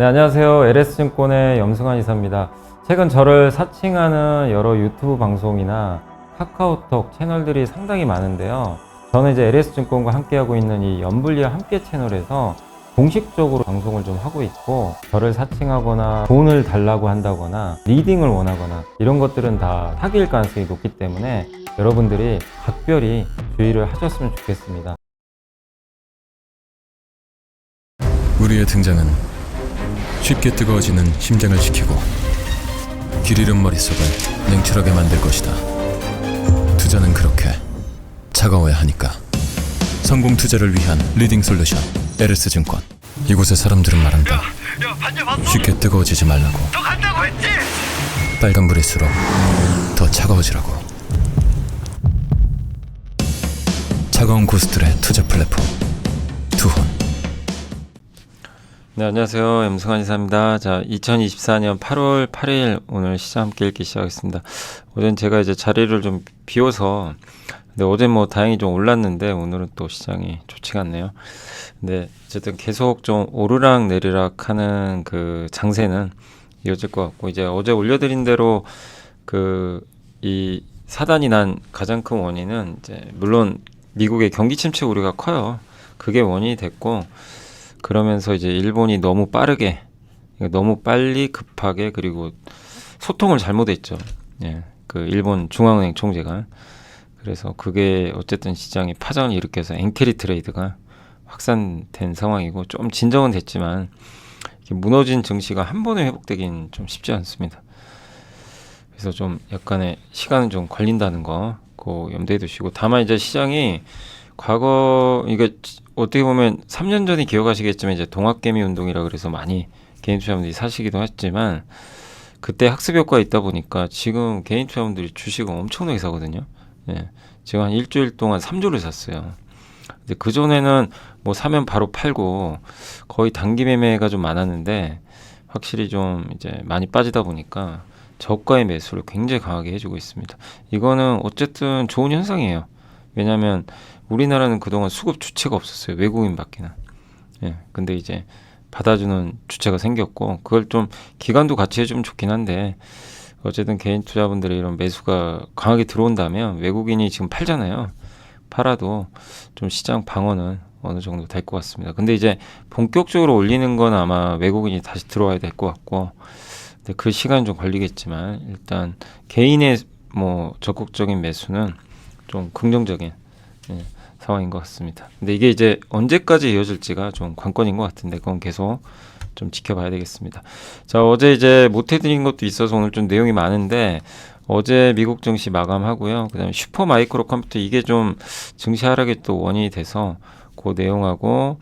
네, 안녕하세요. LS증권의 염승환 이사입니다. 최근 저를 사칭하는 여러 유튜브 방송이나 카카오톡 채널들이 상당히 많은데요. 저는 이제 LS증권과 함께하고 있는 이 연불리와 함께 채널에서 공식적으로 방송을 좀 하고 있고, 저를 사칭하거나 돈을 달라고 한다거나 리딩을 원하거나 이런 것들은 다 사기일 가능성이 높기 때문에 여러분들이 각별히 주의를 하셨으면 좋겠습니다. 우리의 등장은 쉽게 뜨거워지는 심장을 지키고 길 잃은 머릿속을 냉철하게 만들 것이다. 투자는 그렇게 차가워야 하니까. 성공 투자를 위한 리딩 솔루션 LS증권. 이곳의 사람들은 말한다. 쉽게 뜨거워지지 말라고. 빨간불일수록 더 차가워지라고. 차가운 고수들의 투자 플랫폼 투혼. 네, 안녕하세요. 염승환 이사입니다. 자, 2024년 8월 8일 오늘 시장 함께 읽기 시작하겠습니다. 어제는 제가 이제 자리를 좀 비워서, 근데 어제 뭐 다행히 좀 올랐는데 오늘은 또 시장이 좋지가 않네요. 근데 어쨌든 계속 좀 오르락 내리락 하는 그 장세는 이어질 것 같고, 이제 어제 올려드린 대로 이 사단이 난 가장 큰 원인은 이제 물론 미국의 경기 침체 우려가 커요. 그게 원인이 됐고, 그러면서 이제 일본이 너무 빠르게, 너무 빨리 급하게, 그리고 소통을 잘못했죠. 예, 그 일본 중앙은행 총재가. 그래서 그게 어쨌든 시장이 파장을 일으켜서 엔캐리 트레이드가 확산된 상황이고, 좀 진정은 됐지만 이렇게 무너진 증시가 한 번에 회복되긴 좀 쉽지 않습니다. 그래서 좀 약간의 시간은 좀 걸린다는 거 그거 염두에 두시고, 다만 이제 시장이 과거, 이게 어떻게 보면 3년 전에 기억하시겠지만 이제 동학개미 운동이라 그래서 많이 개인 투자분들이 사시기도 했지만, 그때 학습 효과가 있다 보니까 지금 개인 투자분들이 주식을 엄청나게 사거든요. 예, 지금 한 일주일 동안 3조를 샀어요. 근데 그 전에는 뭐 사면 바로 팔고 거의 단기 매매가 좀 많았는데, 확실히 좀 이제 많이 빠지다 보니까 저가의 매수를 굉장히 강하게 해주고 있습니다. 이거는 어쨌든 좋은 현상이에요. 왜냐하면 우리나라는 그동안 수급 주체가 없었어요. 외국인밖에는. 예, 근데 이제 받아주는 주체가 생겼고, 그걸 좀 기관도 같이 해주면 좋긴 한데, 어쨌든 개인 투자분들의 이런 매수가 강하게 들어온다면 외국인이 지금 팔잖아요. 팔아도 좀 시장 방어는 어느 정도 될 것 같습니다. 근데 이제 본격적으로 올리는 건 아마 외국인이 다시 들어와야 될 것 같고, 근데 그 시간은 좀 걸리겠지만, 일단 개인의 뭐 적극적인 매수는 좀 긍정적인, 예, 상황인 것 같습니다. 근데 이게 이제 언제까지 이어질지가 좀 관건인 것 같은데, 그건 계속 좀 지켜봐야 되겠습니다. 자, 어제 이제 못 해드린 것도 있어서 오늘 좀 내용이 많은데, 어제 미국 증시 마감하고요. 그 다음에 슈퍼 마이크로 컴퓨터, 이게 좀 증시 하락의 또 원인이 돼서 그 내용하고,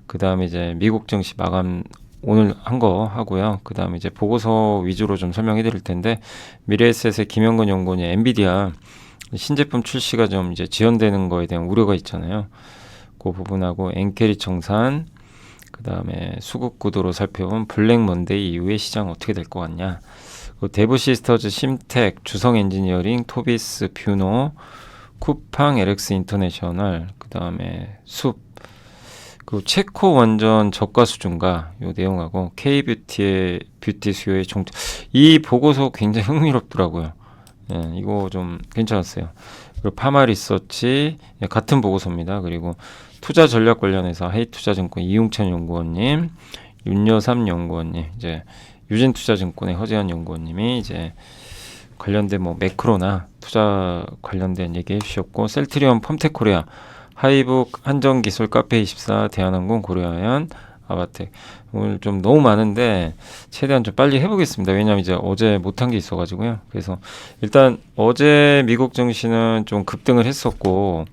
그 다음에 이제 미국 증시 마감 오늘 한 거 하고요. 그 다음에 이제 보고서 위주로 좀 설명해 드릴 텐데, 미래에셋의 김영건 연구원이 엔비디아 신제품 출시가 좀 이제 지연되는 거에 대한 우려가 있잖아요. 그 부분하고 엔캐리 청산, 그 다음에 수급 구도로 살펴본 블랙 먼데이 이후에 시장 어떻게 될 것 같냐. 대부 시스터즈, 심텍, 주성 엔지니어링, 토비스, 뷰노, 쿠팡, LX 인터내셔널, 그 다음에 숲, 그 체코 원전 저가 수준가 요 내용하고 K뷰티의 뷰티 수요의 종착. 이 보고서 굉장히 흥미롭더라고요. 예, 이거 좀 괜찮았어요. 그리고 파마 리서치, 예, 같은 보고서입니다. 그리고 투자 전략 관련해서 하이투자증권 이웅찬 연구원님, 윤여삼 연구원님, 이제 유진투자증권의 허재한 연구원님이 이제 관련된 뭐 매크로나 투자 관련된 얘기 해주셨고, 셀트리온, 펌텍코리아, 하이북, 한정기술, 카페24, 대한항공, 고려아연, 아바텍. 오늘 좀 너무 많은데 최대한 좀 빨리 해보겠습니다. 왜냐하면 이제 어제 못한 게 있어가지고요. 그래서 일단 어제 미국 증시는 좀 급등을 했었고,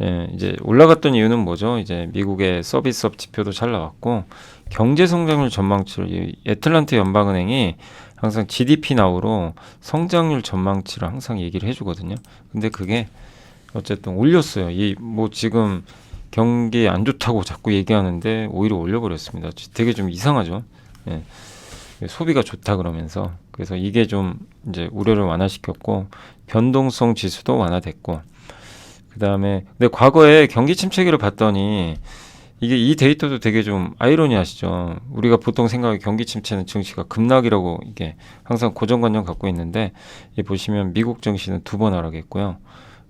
예, 이제 올라갔던 이유는 뭐죠? 이제 미국의 서비스업 지표도 잘 나왔고, 경제 성장률 전망치를, 애틀란타 연방은행이 항상 GDP 나우로 성장률 전망치를 항상 얘기를 해주거든요. 근데 그게 어쨌든 올렸어요. 이 뭐 지금 경기 안 좋다고 자꾸 얘기하는데 오히려 올려버렸습니다. 되게 좀 이상하죠. 예. 소비가 좋다 그러면서. 그래서 이게 좀 이제 우려를 완화시켰고, 변동성 지수도 완화됐고, 그 다음에 근데 과거에 경기 침체기를 봤더니 이게 이 데이터도 되게 좀 아이러니하시죠. 우리가 보통 생각해 경기 침체는 증시가 급락이라고 이게 항상 고정관념 갖고 있는데 이 보시면 미국 증시는 2번 하락했고요.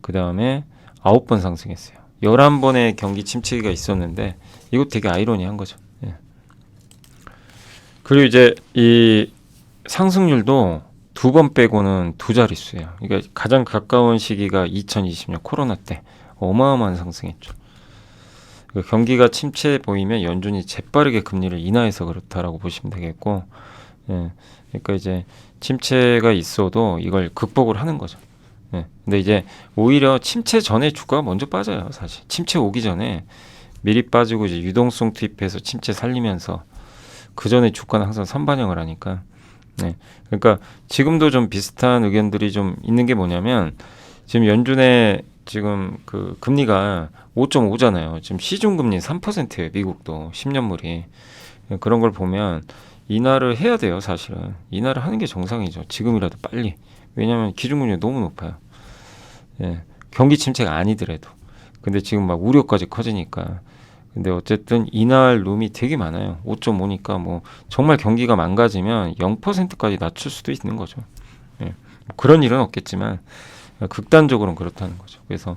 그 다음에 9번 상승했어요. 11번의 경기 침체가 있었는데 이거 되게 아이러니한 거죠. 예. 그리고 이제 이 상승률도 2번 빼고는 2자릿수예요. 그러니까 가장 가까운 시기가 2020년 코로나 때 어마어마한 상승했죠. 경기가 침체 보이면 연준이 재빠르게 금리를 인하해서 그렇다라고 보시면 되겠고, 예. 그러니까 이제 침체가 있어도 이걸 극복을 하는 거죠. 예. 근데 이제 오히려 침체 전에 주가가 먼저 빠져요. 사실 침체 오기 전에 미리 빠지고 이제 유동성 투입해서 침체 살리면서 그 전에 주가는 항상 선반영을 하니까. 네. 그러니까 지금도 좀 비슷한 의견들이 좀 있는 게 뭐냐면 지금 연준의 지금 그 금리가 5.5잖아요. 지금 시중금리 3%예요. 미국도 10년물이. 그런 걸 보면 인하를 해야 돼요. 사실은. 인하를 하는 게 정상이죠. 지금이라도 빨리. 왜냐하면 기준금리가 너무 높아요. 예. 경기 침체가 아니더라도. 근데 지금 막 우려까지 커지니까. 근데 어쨌든 인하할 룸이 되게 많아요. 5.5니까 뭐 정말 경기가 망가지면 0%까지 낮출 수도 있는 거죠. 예. 뭐 그런 일은 없겠지만 극단적으로는 그렇다는 거죠. 그래서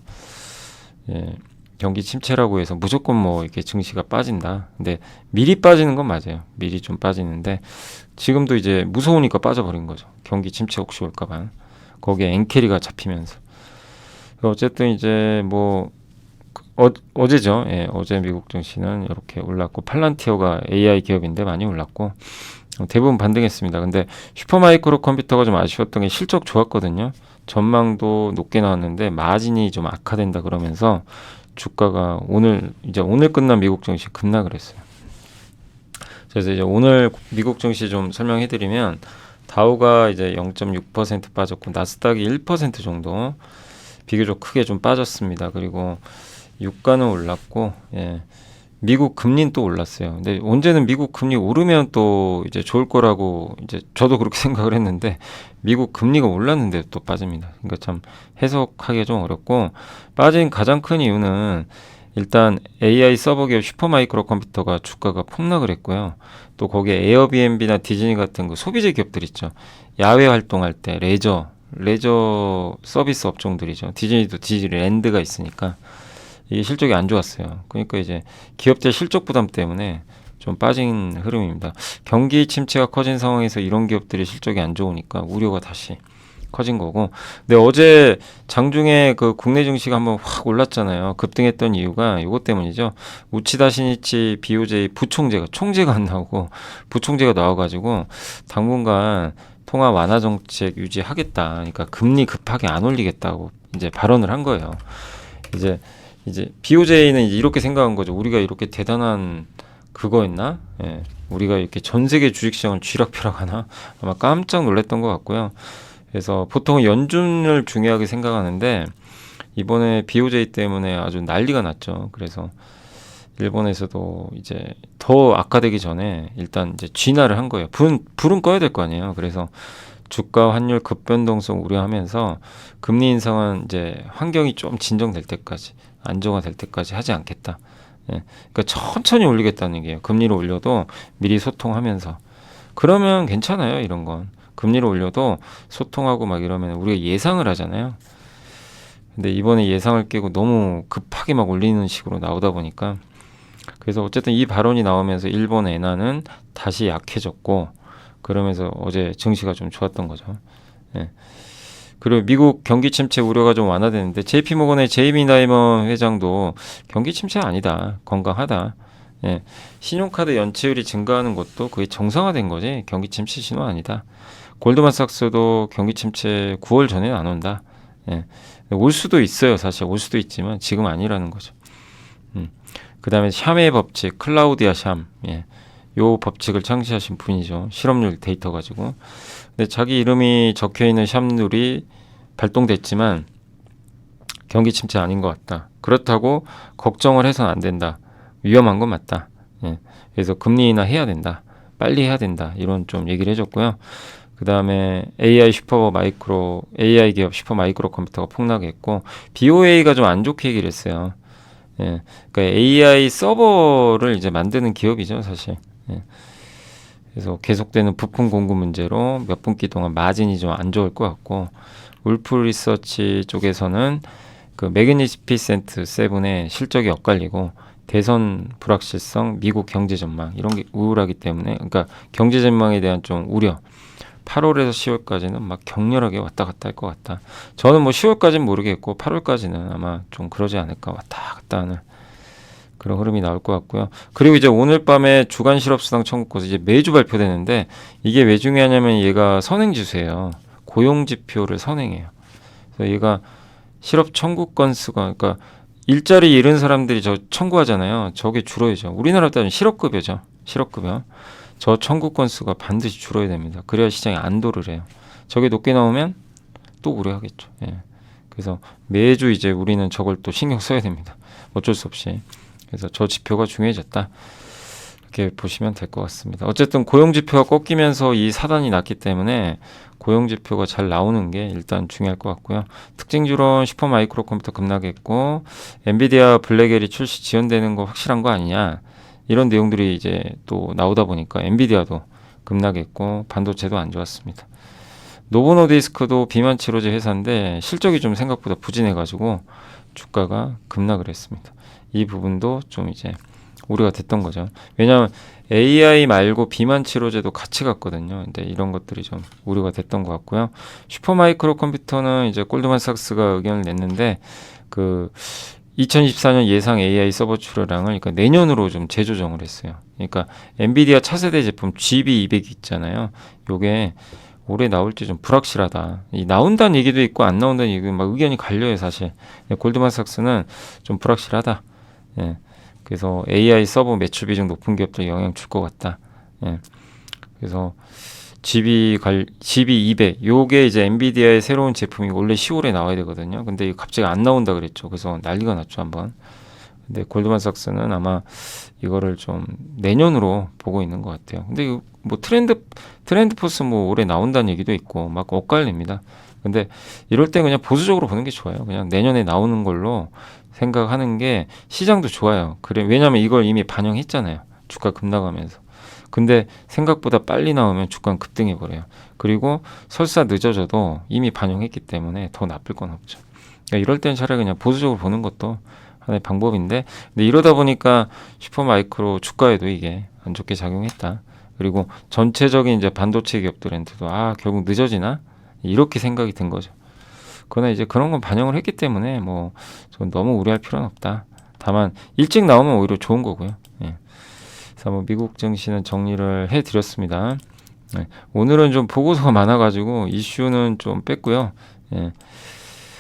예. 경기 침체라고 해서 무조건 뭐 이렇게 증시가 빠진다. 근데 미리 빠지는 건 맞아요. 미리 좀 빠지는데 지금도 이제 무서우니까 빠져버린 거죠. 경기 침체 혹시 올까봐. 거기에 엔캐리가 잡히면서. 어쨌든 이제 뭐 어제죠. 예, 어제 미국 증시는 이렇게 올랐고 팔란티어가 AI 기업인데 많이 올랐고 대부분 반등했습니다. 근데 슈퍼마이크로 컴퓨터가 좀 아쉬웠던 게 실적 좋았거든요. 전망도 높게 나왔는데 마진이 좀 악화된다 그러면서 주가가 오늘 끝난 미국 증시 급락을 했어요. 그래서 이제 오늘 미국 증시 좀 설명해드리면 다우가 이제 0.6% 빠졌고 나스닥이 1% 정도 비교적 크게 좀 빠졌습니다. 그리고 유가는 올랐고, 예. 미국 금리는 또 올랐어요. 근데 언제는 미국 금리 오르면 또 이제 좋을 거라고 이제 저도 그렇게 생각을 했는데 미국 금리가 올랐는데 또 빠집니다. 그러니까 참 해석하기가 좀 어렵고 빠진 가장 큰 이유는 일단 AI 서버 기업 슈퍼마이크로 컴퓨터가 주가가 폭락을 했고요. 또 거기에 에어비앤비나 디즈니 같은 그 소비재 기업들 있죠. 야외 활동할 때 레저 서비스 업종들이죠. 디즈니도 디즈니랜드가 있으니까 이게 실적이 안 좋았어요. 그러니까 이제 기업들 실적 부담 때문에 좀 빠진 흐름입니다. 경기 침체가 커진 상황에서 이런 기업들이 실적이 안 좋으니까 우려가 다시 커진 거고. 근데 어제 장중에 그 국내 증시가 한번 확 올랐잖아요. 급등했던 이유가 이것 때문이죠. 우치다 신이치 BOJ 부총재가 총재가 안 나오고 부총재가 나와가지고 당분간 통화 완화 정책 유지하겠다. 그러니까 금리 급하게 안 올리겠다고 이제 발언을 한 거예요. 이제 BOJ는 이렇게 생각한 거죠. 우리가 이렇게 대단한 그거였나? 예. 우리가 이렇게 전 세계 주식시장을 쥐락펴락하나? 아마 깜짝 놀랐던 것 같고요. 그래서 보통은 연준을 중요하게 생각하는데 이번에 BOJ 때문에 아주 난리가 났죠. 그래서 일본에서도 이제 더 악화되기 전에 일단 이제 진화를 한 거예요. 불은 꺼야 될 거 아니에요. 그래서 주가 환율 급변동성 우려하면서 금리 인상은 이제 환경이 좀 진정될 때까지 안정화될 때까지 하지 않겠다. 예. 그러니까 천천히 올리겠다는 얘기예요. 금리를 올려도 미리 소통하면서 그러면 괜찮아요. 이런 건 금리를 올려도 소통하고 막 이러면 우리가 예상을 하잖아요. 근데 이번에 예상을 깨고 너무 급하게 막 올리는 식으로 나오다 보니까 그래서 어쨌든 이 발언이 나오면서 일본 엔화는 다시 약해졌고 그러면서 어제 증시가 좀 좋았던 거죠. 예. 그리고 미국 경기 침체 우려가 좀 완화되는데 JP모건의 제이미 다이먼 회장도 경기 침체 아니다. 건강하다. 예. 신용카드 연체율이 증가하는 것도 그게 정상화된 거지. 경기 침체 신호 아니다. 골드만삭스도 경기 침체 9월 전에는 안 온다. 예. 올 수도 있어요. 사실 올 수도 있지만 지금 아니라는 거죠. 그 다음에 샴의 법칙, 클라우디아 샴. 예. 요 법칙을 창시하신 분이죠. 실업률 데이터 가지고. 근데 자기 이름이 적혀있는 샴룰이 발동됐지만 경기 침체 아닌 것 같다. 그렇다고 걱정을 해서는 안 된다. 위험한 건 맞다. 예. 그래서 금리 인하 해야 된다. 빨리 해야 된다. 이런 좀 얘기를 해줬고요. 그 다음에 AI 기업 슈퍼마이크로 컴퓨터가 폭락했고 BOA가 좀 안 좋게 얘기를 했어요. 예. 그러니까 AI 서버를 이제 만드는 기업이죠, 사실. 예. 그래서 계속되는 부품 공급 문제로 몇 분기 동안 마진이 좀 안 좋을 것 같고, 울프 리서치 쪽에서는 그 매그니피센트 세븐의 실적이 엇갈리고 대선 불확실성, 미국 경제 전망 이런 게 우울하기 때문에, 그러니까 경제 전망에 대한 좀 우려. 8월에서 10월까지는 막 격렬하게 왔다 갔다 할 것 같다. 저는 뭐 10월까지는 모르겠고 8월까지는 아마 좀 그러지 않을까, 왔다 갔다 하는 그런 흐름이 나올 것 같고요. 그리고 이제 오늘 밤에 주간 실업수당 청구권서 이제 매주 발표되는데, 이게 왜 중요하냐면 얘가 선행지수예요. 고용지표를 선행해요. 그래서 얘가 실업 청구 건수가, 그러니까 일자리 잃은 사람들이 저 청구하잖아요. 저게 줄어야죠. 우리나라 따지면 실업급여죠. 실업급여. 저 청구 건수가 반드시 줄어야 됩니다. 그래야 시장이 안도를 해요. 저게 높게 나오면 또 우려하겠죠. 예. 그래서 매주 이제 우리는 저걸 또 신경 써야 됩니다. 어쩔 수 없이. 그래서 저 지표가 중요해졌다. 이렇게 보시면 될 것 같습니다. 어쨌든 고용지표가 꺾이면서 이 사단이 났기 때문에 고용지표가 잘 나오는 게 일단 중요할 것 같고요. 특징주론 슈퍼마이크로 컴퓨터 급락했고, 엔비디아 블랙엘이 출시 지연되는 거 확실한 거 아니냐, 이런 내용들이 이제 또 나오다 보니까 엔비디아도 급락했고 반도체도 안 좋았습니다. 노보노디스크도 비만 치료제 회사인데 실적이 좀 생각보다 부진해가지고 주가가 급락을 했습니다. 이 부분도 좀 이제 우려가 됐던 거죠. 왜냐하면 AI 말고 비만 치료제도 같이 갔거든요. 근데 이런 것들이 좀 우려가 됐던 것 같고요. 슈퍼마이크로 컴퓨터는 이제 골드만삭스가 의견을 냈는데, 그 2024년 예상 AI 서버 출하량을 그러니까 내년으로 좀 재조정을 했어요. 그러니까 엔비디아 차세대 제품 GB200 있잖아요. 요게 올해 나올지 좀 불확실하다. 이 나온다는 얘기도 있고 안 나온다는 얘기도 막 의견이 갈려요, 사실. 골드만삭스는 좀 불확실하다. 예. 그래서 AI 서버 매출 비중 높은 기업들 영향 줄 것 같다. 예. 그래서 GB200 요게 이제 엔비디아의 새로운 제품이 원래 10월에 나와야 되거든요. 근데 갑자기 안 나온다 그랬죠. 그래서 난리가 났죠, 한번. 근데 골드만삭스는 아마 이거를 좀 내년으로 보고 있는 것 같아요. 근데 이거 뭐 트렌드포스 뭐 올해 나온다는 얘기도 있고 막 엇갈립니다. 근데 이럴 때 그냥 보수적으로 보는 게 좋아요. 그냥 내년에 나오는 걸로 생각하는 게 시장도 좋아요. 그래, 왜냐면 이걸 이미 반영했잖아요. 주가 급락하면서. 근데 생각보다 빨리 나오면 주가는 급등해 버려요. 그리고 설사 늦어져도 이미 반영했기 때문에 더 나쁠 건 없죠. 그러니까 이럴 때는 차라리 그냥 보수적으로 보는 것도 하나의 방법인데, 근데 이러다 보니까 슈퍼마이크로 주가에도 이게 안 좋게 작용했다. 그리고 전체적인 이제 반도체 기업들한테도 결국 늦어지나? 이렇게 생각이 든 거죠. 그러나 이제 그런 건 반영을 했기 때문에 뭐 너무 우려할 필요는 없다. 다만 일찍 나오면 오히려 좋은 거고요. 예. 그래서 뭐 미국 증시는 정리를 해드렸습니다. 예. 오늘은 좀 보고서가 많아가지고 이슈는 좀 뺐고요. 예.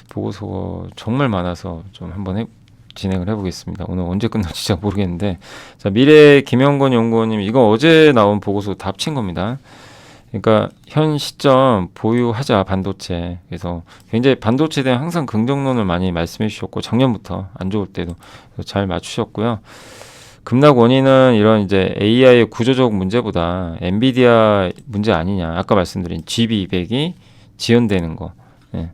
보고서가 정말 많아서 좀 한번 진행을 해보겠습니다. 오늘 언제 끝날지 잘 모르겠는데, 자, 미래 김영건 연구원님, 이거 어제 나온 보고서 다 합친 겁니다. 그러니까 현 시점 보유하자 반도체. 그래서 굉장히 반도체에 대한 항상 긍정론을 많이 말씀해 주셨고, 작년부터 안 좋을 때도 잘 맞추셨고요. 급락 원인은 이런 이제 AI의 구조적 문제보다 엔비디아 문제 아니냐. 아까 말씀드린 GB200이 지연되는 거. 예.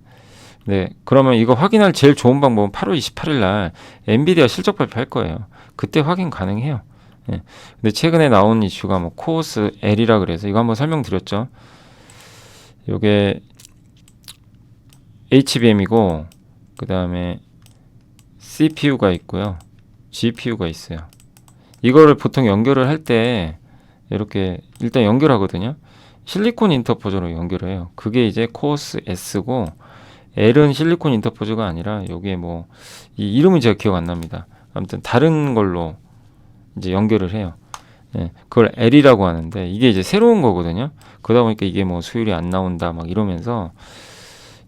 네, 그러면 이거 확인할 제일 좋은 방법은 8월 28일 날 엔비디아 실적 발표할 거예요. 그때 확인 가능해요. 예. 근데 최근에 나온 이슈가 뭐 코어스 L이라 그래서 이거 한번 설명드렸죠. 요게 HBM이고 그 다음에 CPU가 있고요, GPU가 있어요. 이거를 보통 연결을 할 때 이렇게 일단 연결하거든요. 실리콘 인터포저로 연결을 해요. 그게 이제 코어스 S고, L은 실리콘 인터포저가 아니라 여기에 뭐 이 이름은 제가 기억 안 납니다. 아무튼 다른 걸로 이제 연결을 해요. 예, 그걸 L이라고 하는데 이게 이제 새로운 거거든요. 그러다 보니까 이게 뭐 수율이 안 나온다 막 이러면서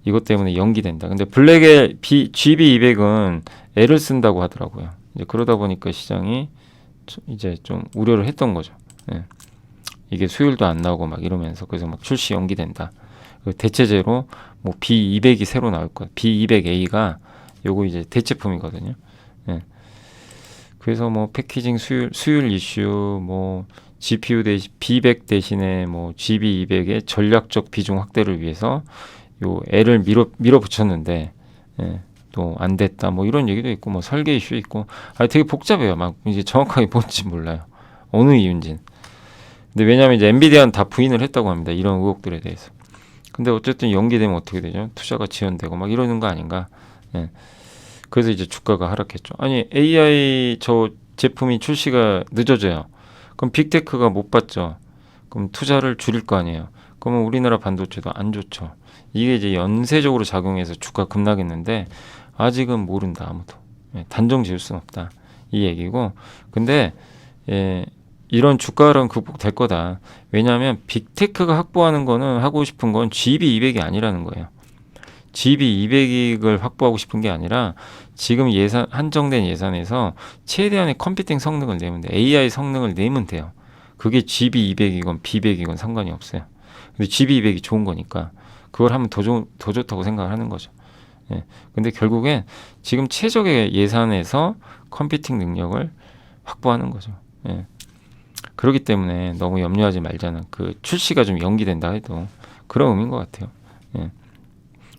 이것 때문에 연기된다. 근데 블랙의 GB200은 L을 쓴다고 하더라고요. 이제 그러다 보니까 시장이 이제 좀 우려를 했던 거죠. 예. 이게 수율도 안 나오고 막 이러면서, 그래서 막 출시 연기된다. 대체제로 뭐 B200이 새로 나올 거야. B200A가 요거 이제 대체품이거든요. 예. 그래서 뭐 패키징 수율 이슈, 뭐 GPU 대신 B100 대신에 뭐 GB200의 전략적 비중 확대를 위해서 요 L을 밀어붙였는데, 예. 또 안 됐다 뭐 이런 얘기도 있고 뭐 설계 이슈 있고 되게 복잡해요. 막 이제 정확하게 뭔지 몰라요. 어느 이유인지는. 근데 왜냐하면 이제 엔비디아는 다 부인을 했다고 합니다. 이런 의혹들에 대해서. 근데 어쨌든 연기되면 어떻게 되죠? 투자가 지연되고 막 이러는 거 아닌가? 예. 그래서 이제 주가가 하락했죠. 아니 AI 저 제품이 출시가 늦어져요. 그럼 빅테크가 못 받죠. 그럼 투자를 줄일 거 아니에요. 그러면 우리나라 반도체도 안 좋죠. 이게 이제 연쇄적으로 작용해서 주가 급락했는데 아직은 모른다 아무도. 예, 단정 지을 수는 없다 이 얘기고. 근데 이런 주가 하락은 극복될 거다. 왜냐하면 빅테크가 확보하는 거는 하고 싶은 건 GB200이 아니라는 거예요. GB200을 확보하고 싶은 게 아니라 지금 예산 한정된 예산에서 최대한의 컴퓨팅 성능을 내면 돼. AI 성능을 내면 돼요. 그게 GB200이건 B100이건 상관이 없어요. 근데 GB200이 좋은 거니까 그걸 하면 더 좋다고 생각을 하는 거죠. 예. 근데 결국엔 지금 최적의 예산에서 컴퓨팅 능력을 확보하는 거죠. 예. 그렇기 때문에 너무 염려하지 말자는 그 출시가 좀 연기된다 해도 그런 의미인 것 같아요. 예.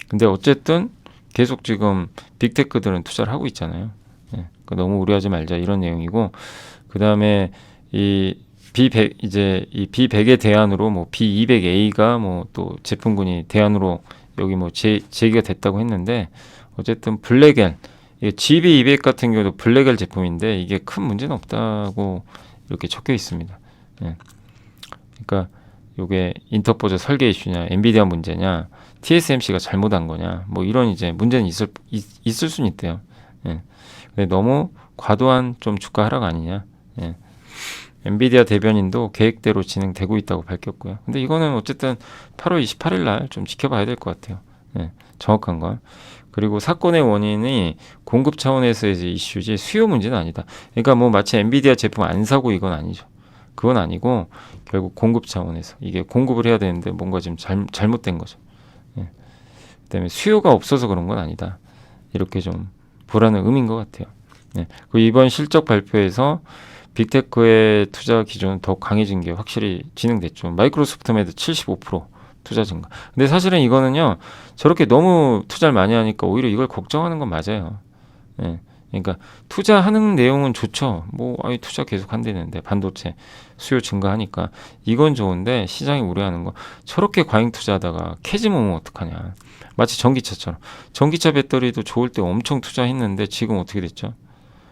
근데 어쨌든 계속 지금 빅테크들은 투자를 하고 있잖아요. 예. 그러니까 너무 우려하지 말자 이런 내용이고 그 다음에 이 B100 이제 이 B100의 대안으로 뭐 B200A가 뭐 또 제품군이 대안으로 여기 뭐 제기가 됐다고 했는데 어쨌든 블랙엘 GB200 같은 경우도 블랙엘 제품인데 이게 큰 문제는 없다고 이렇게 적혀 있습니다. 예. 그러니까 이게 인터포저 설계 이슈냐, 엔비디아 문제냐, TSMC가 잘못한 거냐, 뭐 이런 이제 문제는 있을 수는 있대요. 예. 근데 너무 과도한 좀 주가 하락 아니냐. 예. 엔비디아 대변인도 계획대로 진행되고 있다고 밝혔고요. 근데 이거는 어쨌든 8월 28일 날 좀 지켜봐야 될 것 같아요. 예. 정확한 건. 그리고 사건의 원인이 공급 차원에서의 이슈지 수요 문제는 아니다. 그러니까 뭐 마치 엔비디아 제품 안 사고 이건 아니죠. 그건 아니고 결국 공급 차원에서 이게 공급을 해야 되는데 뭔가 지금 잘못된 거죠. 예. 그다음에 수요가 없어서 그런 건 아니다. 이렇게 좀 보라는 의미인 것 같아요. 예. 그리고 이번 실적 발표에서 빅테크의 투자 기조는 더 강해진 게 확실히 진행됐죠. 마이크로소프트에도 75% 투자 증가. 근데 사실은 이거는요, 저렇게 너무 투자를 많이 하니까 오히려 이걸 걱정하는 건 맞아요. 예. 그러니까 투자하는 내용은 좋죠. 뭐 투자 계속 한다는데 반도체 수요 증가하니까 이건 좋은데 시장이 우려하는 거 저렇게 과잉 투자하다가 캐지면 어떡하냐. 마치 전기차처럼. 전기차 배터리도 좋을 때 엄청 투자했는데 지금 어떻게 됐죠?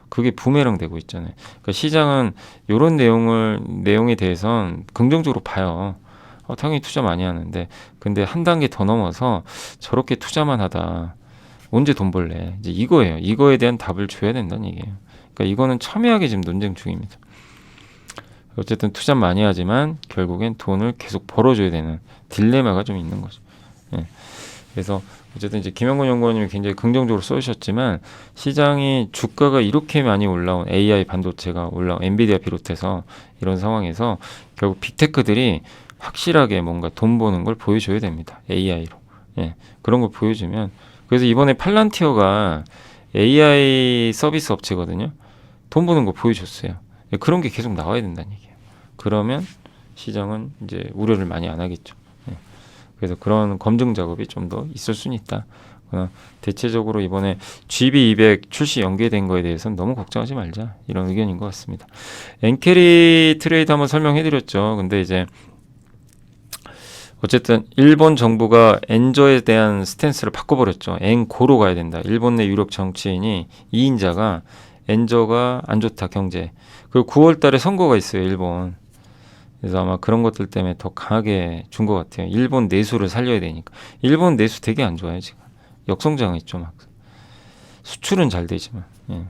그게 부메랑 되고 있잖아요. 그러니까 시장은 이런 내용에 대해서는 긍정적으로 봐요. 당연히 투자 많이 하는데 근데 한 단계 더 넘어서 저렇게 투자만 하다 언제 돈 벌래? 이제 이거예요. 이거에 대한 답을 줘야 된다는 얘기예요. 그러니까 이거는 첨예하게 지금 논쟁 중입니다. 어쨌든 투자 많이 하지만 결국엔 돈을 계속 벌어줘야 되는 딜레마가 좀 있는 거죠. 예. 그래서 어쨌든 이제 김영건 연구원님이 굉장히 긍정적으로 써주셨지만 시장이 주가가 이렇게 많이 올라온 AI 반도체가 올라온 엔비디아 비롯해서 이런 상황에서 결국 빅테크들이 확실하게 뭔가 돈 버는 걸 보여줘야 됩니다. AI로. 예. 그런 걸 보여주면 그래서 이번에 팔란티어가 AI 서비스 업체거든요. 돈 버는 거 보여줬어요. 예. 그런 게 계속 나와야 된다는 얘기예요. 그러면 시장은 이제 우려를 많이 안 하겠죠. 예. 그래서 그런 검증 작업이 좀 더 있을 수는 있다. 대체적으로 이번에 GB200 출시 연계된 거에 대해서는 너무 걱정하지 말자. 이런 의견인 것 같습니다. 엔캐리 트레이드 한번 설명해드렸죠. 근데 이제 어쨌든 일본 정부가 엔저에 대한 스탠스를 바꿔버렸죠. 엔고로 가야 된다. 일본 내 유력 정치인이 2인자가 엔저가 안 좋다 경제. 그리고 9월 달에 선거가 있어요. 일본. 그래서 아마 그런 것들 때문에 더 강하게 준 것 같아요. 일본 내수를 살려야 되니까. 일본 내수 되게 안 좋아요 지금. 역성장했죠 막. 수출은 잘 되지만. 예.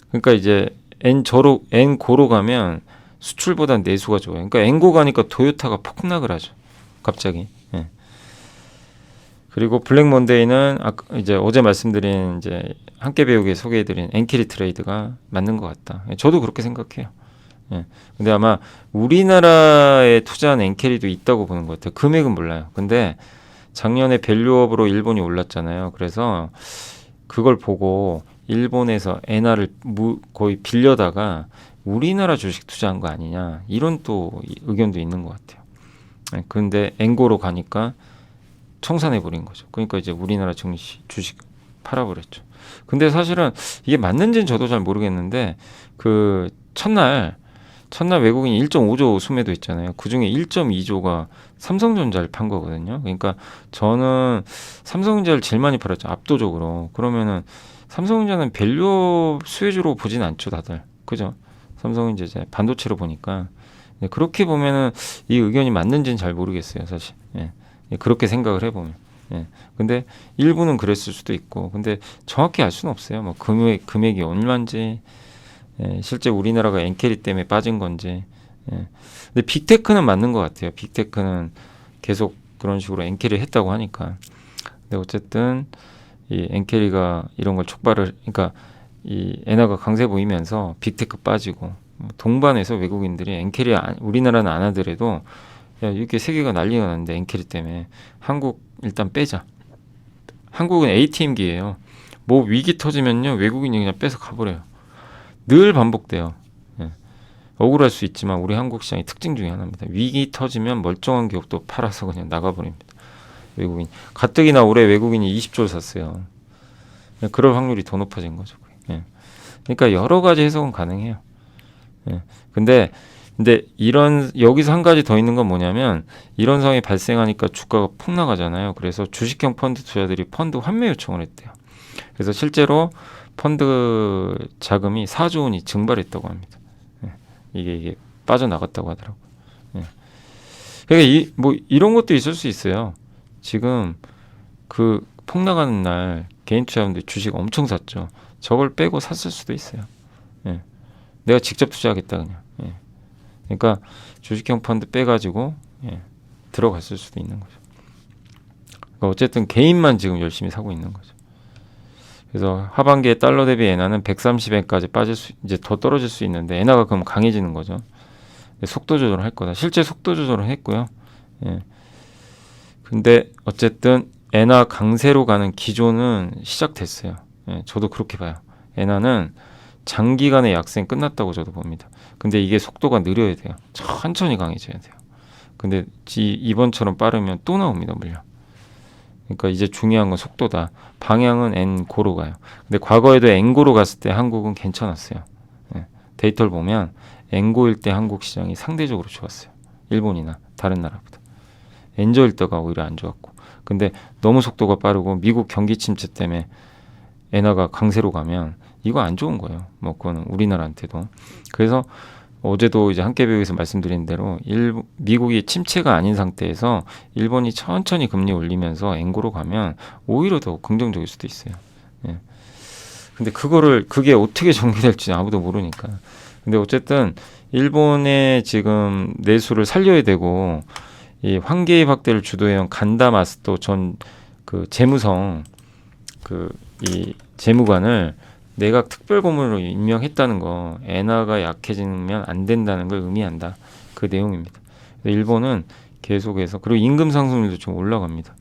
그러니까 이제 엔고로 가면 수출보다 내수가 좋아요. 그러니까 엔고 가니까 토요타가 폭락을 하죠. 갑자기. 예. 그리고 블랙 먼데이는 이제 어제 말씀드린 이제 함께 배우기에 소개해드린 엔캐리 트레이드가 맞는 것 같다. 저도 그렇게 생각해요. 예. 근데 아마 우리나라에 투자한 엔캐리도 있다고 보는 것 같아요. 금액은 몰라요. 근데 작년에 밸류업으로 일본이 올랐잖아요. 그래서 그걸 보고 일본에서 엔화를 거의 빌려다가 우리나라 주식 투자한 거 아니냐 이런 또 의견도 있는 것 같아요. 근데 엔고로 가니까 청산해 버린 거죠. 그러니까 이제 우리나라 증시 주식 팔아버렸죠. 근데 사실은 이게 맞는지는 저도 잘 모르겠는데 그 첫날 외국인이 1.5조 수매도 있잖아요. 그중에 1.2조가 삼성전자를 판 거거든요. 그러니까 저는 삼성전자를 제일 많이 팔았죠. 압도적으로. 그러면은 삼성전자는 밸류 수혜주로 보진 않죠, 다들. 그죠? 삼성은 이제 반도체로 보니까. 그렇게 보면은 이 의견이 맞는지는 잘 모르겠어요, 사실. 예. 그렇게 생각을 해보면. 예. 근데 일부는 그랬을 수도 있고, 근데 정확히 알 수는 없어요. 뭐 금액이 얼마인지, 예. 실제 우리나라가 엔캐리 때문에 빠진 건지. 예. 근데 빅테크는 맞는 것 같아요. 빅테크는 계속 그런 식으로 엔캐리 했다고 하니까. 근데 어쨌든 이 엔캐리가 이런 걸 그러니까 이 엔화가 강세 보이면서 빅테크 빠지고 동반해서 외국인들이 엔캐리 우리나라는 안 하더라도 야, 이렇게 세계가 난리가 났는데 엔캐리 때문에 한국 일단 빼자. 한국은 ATM기예요. 뭐 위기 터지면요 외국인이 그냥 뺏어 가버려요. 늘 반복돼요. 예. 억울할 수 있지만 우리 한국 시장의 특징 중에 하나입니다. 위기 터지면 멀쩡한 기업도 팔아서 그냥 나가버립니다. 외국인. 가뜩이나 올해 외국인이 20조를 샀어요. 그럴 확률이 더 높아진 거죠. 예. 그러니까 여러 가지 해석은 가능해요. 예. 근데 여기서 한 가지 더 있는 건 뭐냐면 이런 상황이 발생하니까 주가가 폭 나가잖아요. 그래서 주식형 펀드 투자들이 펀드 환매 요청을 했대요. 그래서 실제로 펀드 자금이 4조 원이 증발했다고 합니다. 예. 이게 빠져나갔다고 하더라고요. 예. 그러니까 뭐 이런 것도 있을 수 있어요. 지금 그 폭 나가는 날 개인 투자자분들 주식 엄청 샀죠. 저걸 빼고 샀을 수도 있어요. 예. 내가 직접 투자하겠다 그냥. 예. 그러니까 주식형 펀드 빼가지고 들어갔을 수도 있는 거죠. 그러니까 어쨌든 개인만 지금 열심히 사고 있는 거죠. 그래서 하반기에 달러 대비 엔화는 130엔까지 이제 더 떨어질 수 있는데 엔화가 그럼 강해지는 거죠. 속도 조절을 할 거다. 실제 속도 조절을 했고요. 예. 근데 어쨌든 엔화 강세로 가는 기조는 시작됐어요. 예. 저도 그렇게 봐요. 엔화는 장기간의 약세는 끝났다고 저도 봅니다. 근데 이게 속도가 느려야 돼요. 천천히 강해져야 돼요. 근데 이번처럼 빠르면 또 나옵니다, 물량. 그러니까 이제 중요한 건 속도다. 방향은 N고로 가요. 근데 과거에도 N고로 갔을 때 한국은 괜찮았어요. 예. 데이터를 보면 N고일 때 한국 시장이 상대적으로 좋았어요. 일본이나 다른 나라보다. N저일 때가 오히려 안 좋았고. 근데 너무 속도가 빠르고 미국 경기 침체 때문에 엔화가 강세로 가면 이거 안 좋은 거예요. 뭐 그거는 우리나라한테도. 그래서 어제도 이제 함께배우에서 말씀드린 대로 미국이 침체가 아닌 상태에서 일본이 천천히 금리 올리면서 엔고로 가면 오히려 더 긍정적일 수도 있어요. 예. 근데 그게 어떻게 전개될지 아무도 모르니까. 근데 어쨌든 일본의 지금 내수를 살려야 되고 이 환개입 확대를 주도해온 간다 마스토 전 그 재무성 이 재무관을 내각 특별고문으로 임명했다는 거 엔화가 약해지면 안 된다는 걸 의미한다. 그 내용입니다. 일본은 계속해서 그리고 임금 상승률도 좀 올라갑니다.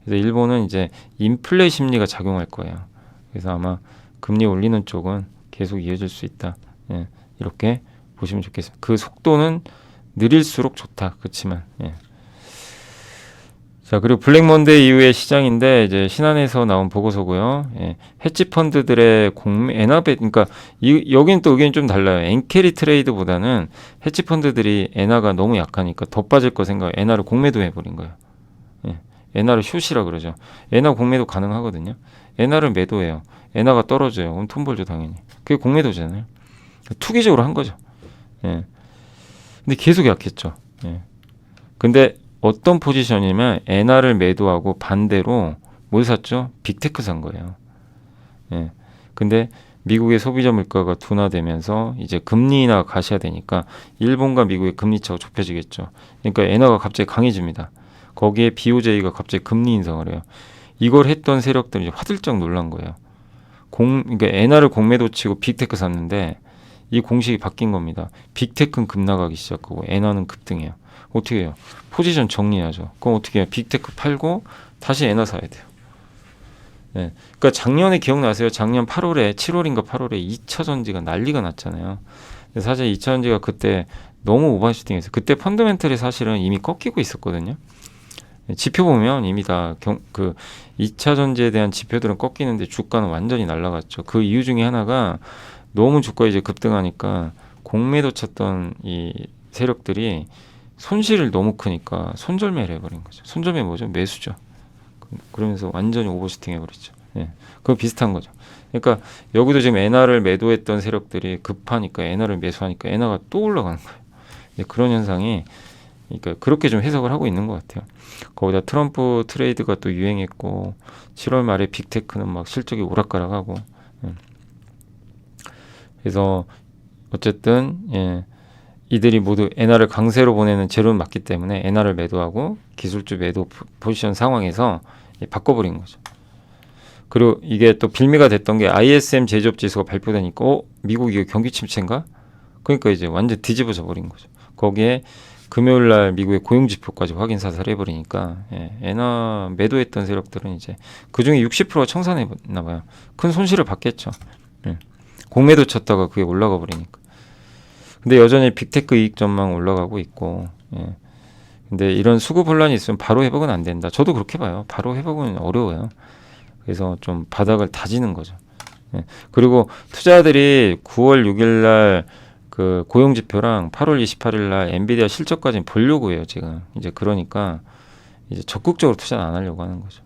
그래서 일본은 이제 인플레 심리가 작용할 거예요. 그래서 아마 금리 올리는 쪽은 계속 이어질 수 있다. 예, 이렇게 보시면 좋겠습니다. 그 속도는 느릴수록 좋다. 그렇지만 예. 자, 그리고 블랙먼데이 이후의 시장인데 이제 신한에서 나온 보고서고요. 예, 헤지 펀드들의 그러니까 여기는 또 의견이 좀 달라요. 엔캐리 트레이드보다는 헤지 펀드들이 엔화가 너무 약하니까 더 빠질 거 생각. 엔화를 공매도 해버린 거예요. 예, 엔화를 숏이라 그러죠. 엔화 공매도 가능하거든요. 엔화를 매도해요. 엔화가 떨어져요. 그럼 돈 벌죠 당연히. 그게 공매도잖아요. 투기적으로 한 거죠. 예. 근데 계속 약했죠. 예. 근데 어떤 포지션이면 엔화를 매도하고 반대로 뭘 샀죠? 빅테크 산 거예요. 예. 근데 미국의 소비자 물가가 둔화되면서 이제 금리 인하가 가셔야 되니까 일본과 미국의 금리 차가 좁혀지겠죠. 그러니까 엔화가 갑자기 강해집니다. 거기에 BOJ가 갑자기 금리 인상을 해요. 이걸 했던 세력들이 화들짝 놀란 거예요. 그러니까 엔화를 공매도 치고 빅테크 샀는데 이 공식이 바뀐 겁니다. 빅테크는 급나가기 시작하고 엔화는 급등해요. 어떻게 해요? 포지션 정리하죠. 그럼 어떻게 해요? 빅테크 팔고 다시 엔화 사야 돼요. 네. 그러니까 작년에 기억나세요? 작년 8월에 7월인가 8월에 2차 전지가 난리가 났잖아요. 사실 2차 전지가 그때 너무 오버슈팅했어요. 그때 펀더멘털이 사실은 이미 꺾이고 있었거든요. 지표 보면 이미 그 2차 전지에 대한 지표들은 꺾이는데 주가는 완전히 날아갔죠. 그 이유 중에 하나가 너무 주가 이제 급등하니까 공매도 쳤던 이 세력들이 손실을 너무 크니까 손절매를 해버린 거죠. 손절매 뭐죠? 매수죠. 그러면서 완전히 오버슈팅 해버리죠. 예. 그거 비슷한 거죠. 그러니까 여기도 지금 엔화를 매도했던 세력들이 급하니까 엔화를 매수하니까 엔화가 또 올라가는 거예요. 이제 그런 현상이 그러니까 그렇게 좀 해석을 하고 있는 것 같아요. 거기다 트럼프 트레이드가 또 유행했고 7월 말에 빅테크는 막 실적이 오락가락하고 그래서 어쨌든 이들이 모두 엔화를 강세로 보내는 재료는 맞기 때문에 엔화를 매도하고 기술주 매도 포지션 상황에서 바꿔버린 거죠. 그리고 이게 또 빌미가 됐던 게 ISM 제조업 지수가 발표되니까 미국 이게 경기 침체인가? 그러니까 이제 완전 뒤집어져 버린 거죠. 거기에 금요일 날 미국의 고용 지표까지 확인 사살 해버리니까 엔화 매도했던 세력들은 이제 그 중에 60%가 청산했나 봐요. 큰 손실을 받겠죠. 공매도 쳤다가 그게 올라가 버리니까. 근데 여전히 빅테크 이익 전망 올라가고 있고. 근데 이런 수급 혼란이 있으면 바로 회복은 안 된다. 저도 그렇게 봐요. 바로 회복은 어려워요. 그래서 좀 바닥을 다지는 거죠. 그리고 투자들이 9월 6일 날 그 고용 지표랑 8월 28일 날 엔비디아 실적까지 보려고 해요, 지금. 이제 그러니까 이제 적극적으로 투자는 안 하려고 하는 거죠.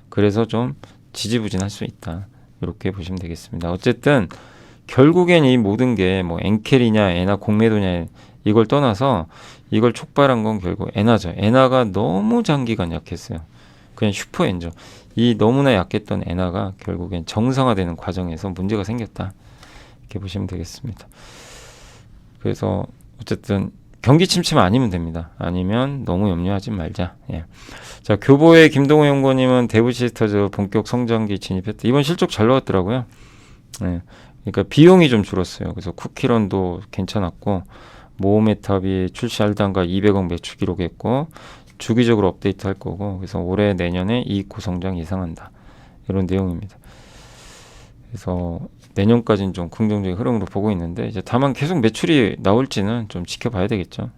그래서 좀 지지부진할 수 있다. 이렇게 보시면 되겠습니다. 어쨌든 결국엔 이 모든 게 뭐 엔켈이냐 엔화 공매도냐 이걸 떠나서 이걸 촉발한 건 결국 엔화죠. 엔화가 너무 장기간 약했어요. 그냥 슈퍼엔저. 이 너무나 약했던 엔화가 결국엔 정상화되는 과정에서 문제가 생겼다. 이렇게 보시면 되겠습니다. 그래서 어쨌든 경기 침체만 아니면 됩니다. 아니면 너무 염려하지 말자. 자, 교보의 김동호 연구원님은 대부시스터즈 본격 성장기 진입했다. 이번 실적 잘 나왔더라고요. 그러니까 비용이 좀 줄었어요. 그래서 쿠키런도 괜찮았고 모메탑이 출시 할당가 200억 매출 기록했고 주기적으로 업데이트 할 거고 그래서 올해 내년에 이익 고성장 예상한다. 이런 내용입니다. 그래서 내년까지는 좀 긍정적인 흐름으로 보고 있는데 이제 다만 계속 매출이 나올지는 좀 지켜봐야 되겠죠.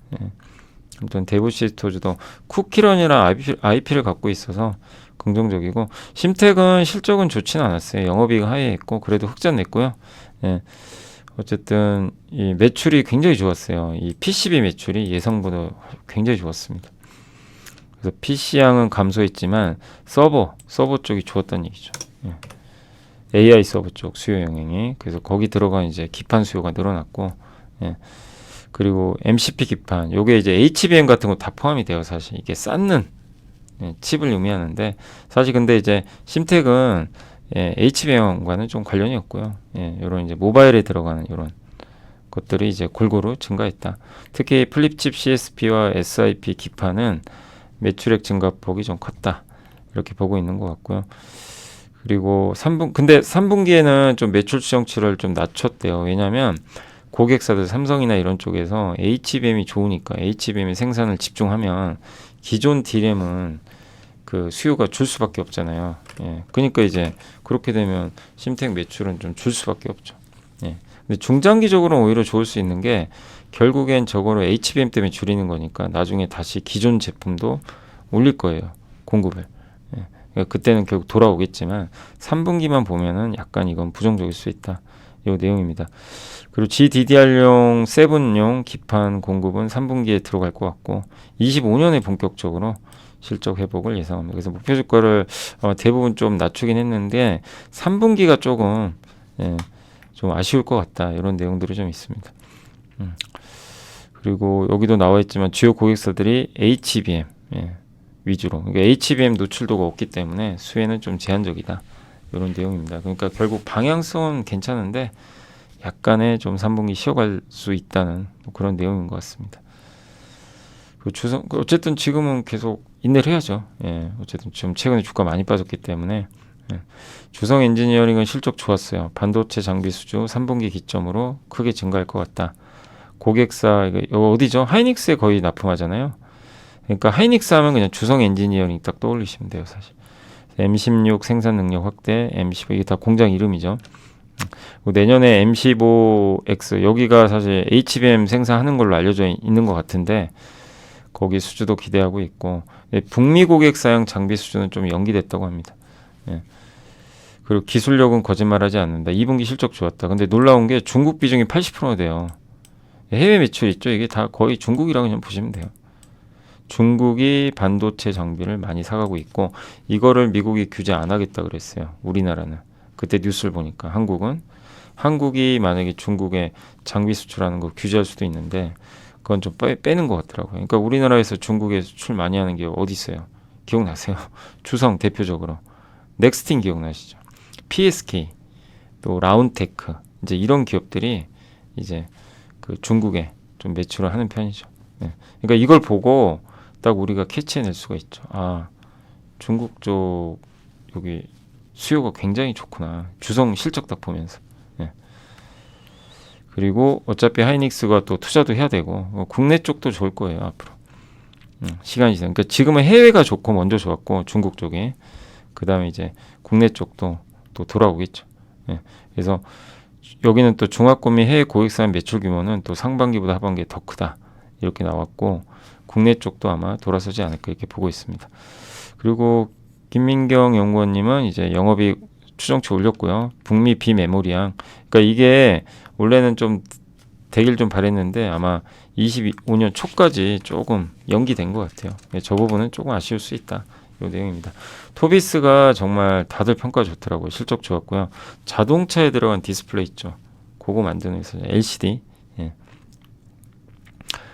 아무튼 대부시스터즈도 쿠키런이랑 IP를 갖고 있어서 긍정적이고 심택은 실적은 좋지는 않았어요. 영업이익 하회했고 그래도 흑자 냈고요. 어쨌든 이 매출이 굉장히 좋았어요. 이 PCB 매출이 예상보다 굉장히 좋았습니다. 그래서 PC양은 감소했지만 서버 쪽이 좋았다는 얘기죠. AI 서버 쪽 수요 영향이 그래서 거기 들어간 이제 기판 수요가 늘어났고 그리고 MCP 기판 요게 이제 HBM 같은 거 다 포함이 돼요. 사실 이게 쌓는 칩을 의미하는데 사실 근데 이제 심택은 HBM과는 좀 관련이 없고요. 이런 이제 모바일에 들어가는 이런 것들이 이제 골고루 증가했다. 특히 플립칩 CSP와 SIP 기판은 매출액 증가폭이 좀 컸다. 이렇게 보고 있는 것 같고요. 그리고 근데 3분기에는 좀 매출 추정치를 좀 낮췄대요. 왜냐하면 고객사들 삼성이나 이런 쪽에서 HBM이 좋으니까 HBM 생산을 집중하면 기존 D램은 그 수요가 줄 수밖에 없잖아요. 그러니까 이제 그렇게 되면 심택 매출은 좀 줄 수밖에 없죠. 근데 중장기적으로는 오히려 좋을 수 있는 게 결국엔 저거를 HBM 때문에 줄이는 거니까 나중에 다시 기존 제품도 올릴 거예요. 공급을. 그러니까 그때는 결국 돌아오겠지만 3분기만 보면은 약간 이건 부정적일 수 있다. 이 내용입니다. 그리고 GDDR용 7용 기판 공급은 3분기에 들어갈 것 같고 25년에 본격적으로 실적 회복을 예상합니다. 그래서 목표 주가를 대부분 좀 낮추긴 했는데 3분기가 조금 좀 아쉬울 것 같다. 이런 내용들이 좀 있습니다. 그리고 여기도 나와 있지만 주요 고객사들이 HBM 위주로 그러니까 HBM 노출도가 없기 때문에 수혜는 좀 제한적이다. 이런 내용입니다. 그러니까 결국 방향성은 괜찮은데 약간의 좀 3분기 쉬어갈 수 있다는 그런 내용인 것 같습니다. 어쨌든 지금은 계속 인내를 해야죠. 어쨌든 지금 최근에 주가 많이 빠졌기 때문에 주성 엔지니어링은 실적 좋았어요. 반도체 장비 수주 3분기 기점으로 크게 증가할 것 같다. 고객사 이거 어디죠? 하이닉스에 거의 납품하잖아요. 그러니까 하이닉스 하면 그냥 주성 엔지니어링 딱 떠올리시면 돼요, 사실. M16 생산 능력 확대, M15 이게 다 공장 이름이죠. 내년에 M15X 여기가 사실 HBM 생산하는 걸로 알려져 있는 것 같은데 거기 수주도 기대하고 있고 북미 고객사용 장비 수주는 좀 연기됐다고 합니다. 예. 그리고 기술력은 거짓말하지 않는다. 2분기 실적 좋았다. 근데 놀라운 게 중국 비중이 80%나 돼요. 해외 매출 있죠. 이게 다 거의 중국이라고 그냥 보시면 돼요. 중국이 반도체 장비를 많이 사가고 있고 이거를 미국이 규제 안 하겠다 그랬어요. 우리나라는. 그때 뉴스를 보니까 한국이 만약에 중국에 장비 수출하는 거 규제할 수도 있는데 그건 좀 빼는 것 같더라고요. 그러니까 우리나라에서 중국에 수출 많이 하는 게 어디 있어요? 기억나세요? 주성 대표적으로. 넥스틴 기억나시죠? PSK, 또 라운테크 이제 이런 기업들이 이제 그 중국에 좀 매출을 하는 편이죠. 네. 그러니까 이걸 보고 딱 우리가 캐치해낼 수가 있죠. 아, 중국 쪽 여기 수요가 굉장히 좋구나. 주성 실적 딱 보면서. 네. 그리고 어차피 하이닉스가 또 투자도 해야 되고 국내 쪽도 좋을 거예요 앞으로. 시간이 지나. 그러니까 지금은 해외가 좋고 먼저 좋았고 중국 쪽에 그 다음에 이제 국내 쪽도 또 돌아오겠죠. 예. 그래서 여기는 또 중화권 및 해외 고객사의 매출 규모는 또 상반기보다 하반기에 더 크다 이렇게 나왔고 국내 쪽도 아마 돌아서지 않을까 이렇게 보고 있습니다. 그리고 김민경 연구원님은 이제 영업이익 추정치 올렸고요. 북미 비메모리양. 그러니까 이게 원래는 좀 되길 좀 바랬는데 아마 25년 초까지 조금 연기된 것 같아요. 저 부분은 조금 아쉬울 수 있다. 이 내용입니다. 토비스가 정말 다들 평가 좋더라고요. 실적 좋았고요. 자동차에 들어간 디스플레이 있죠. 그거 만드는 회사 LCD. 예.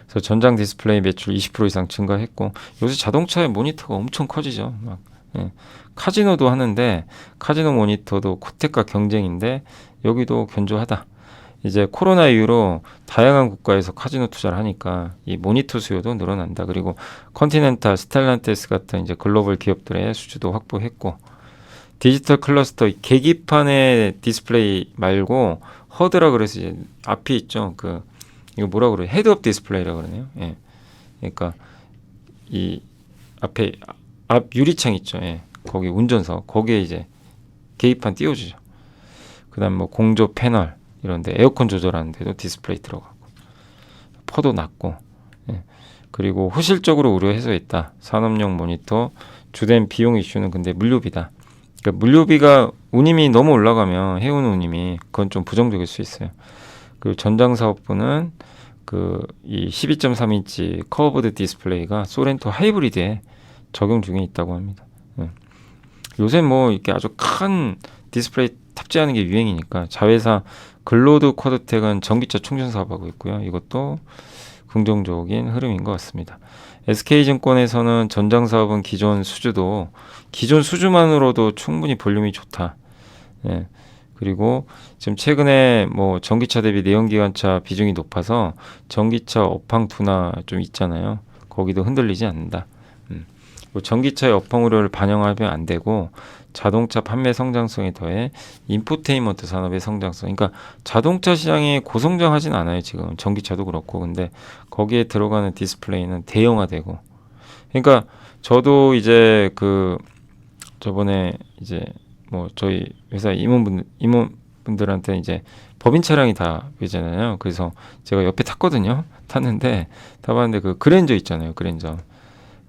그래서 전장 디스플레이 매출 20% 이상 증가했고 요새 자동차의 모니터가 엄청 커지죠. 막 예. 카지노도 하는데 카지노 모니터도 코텍과 경쟁인데 여기도 견조하다. 이제 코로나 이후로 다양한 국가에서 카지노 투자를 하니까 이 모니터 수요도 늘어난다. 그리고 컨티넨탈, 스텔란티스 같은 이제 글로벌 기업들의 수주도 확보했고 디지털 클러스터 계기판의 디스플레이 말고 허드라 그래서 이제 앞이 있죠. 그 이거 뭐라 그래요? 헤드업 디스플레이라 그러네요. 예. 그러니까 이 앞에 앞 유리창 있죠. 예. 거기 운전석 거기에 이제 계기판 띄워주죠. 그다음 뭐 공조 패널 이런데 에어컨 조절하는데도 디스플레이 들어가고 퍼도 낮고 예. 그리고 호실적으로 우려 해소했다. 산업용 모니터 주된 비용 이슈는 근데 물류비다. 그러니까 물류비가 운임이 너무 올라가면 해운 운임이 그건 좀 부정적일 수 있어요. 그리고 전장사업부는 그 이 12.3인치 커브드 디스플레이가 소렌토 하이브리드에 적용 중에 있다고 합니다. 예. 요새 뭐 이렇게 아주 큰 디스플레이 탑재하는 게 유행이니까 자회사 글로드 쿼드텍은 전기차 충전 사업하고 있고요. 이것도 긍정적인 흐름인 것 같습니다. SK증권에서는 전장 사업은 기존 수주만으로도 충분히 볼륨이 좋다. 예. 그리고 지금 최근에 뭐 전기차 대비 내연기관차 비중이 높아서 전기차 업황 둔화 좀 있잖아요. 거기도 흔들리지 않는다. 전기차의 업황 우려를 반영하면 안 되고 자동차 판매 성장성에 더해 인포테인먼트 산업의 성장성. 그러니까 자동차 시장이 고성장하진 않아요. 지금 전기차도 그렇고. 근데 거기에 들어가는 디스플레이는 대형화되고. 그러니까 저도 이제 그 저번에 이제 뭐 저희 회사 임원분들한테 이제 법인 차량이 다 되잖아요. 그래서 제가 옆에 탔거든요. 탔는데 타봤는데 그 그랜저 있잖아요. 그랜저.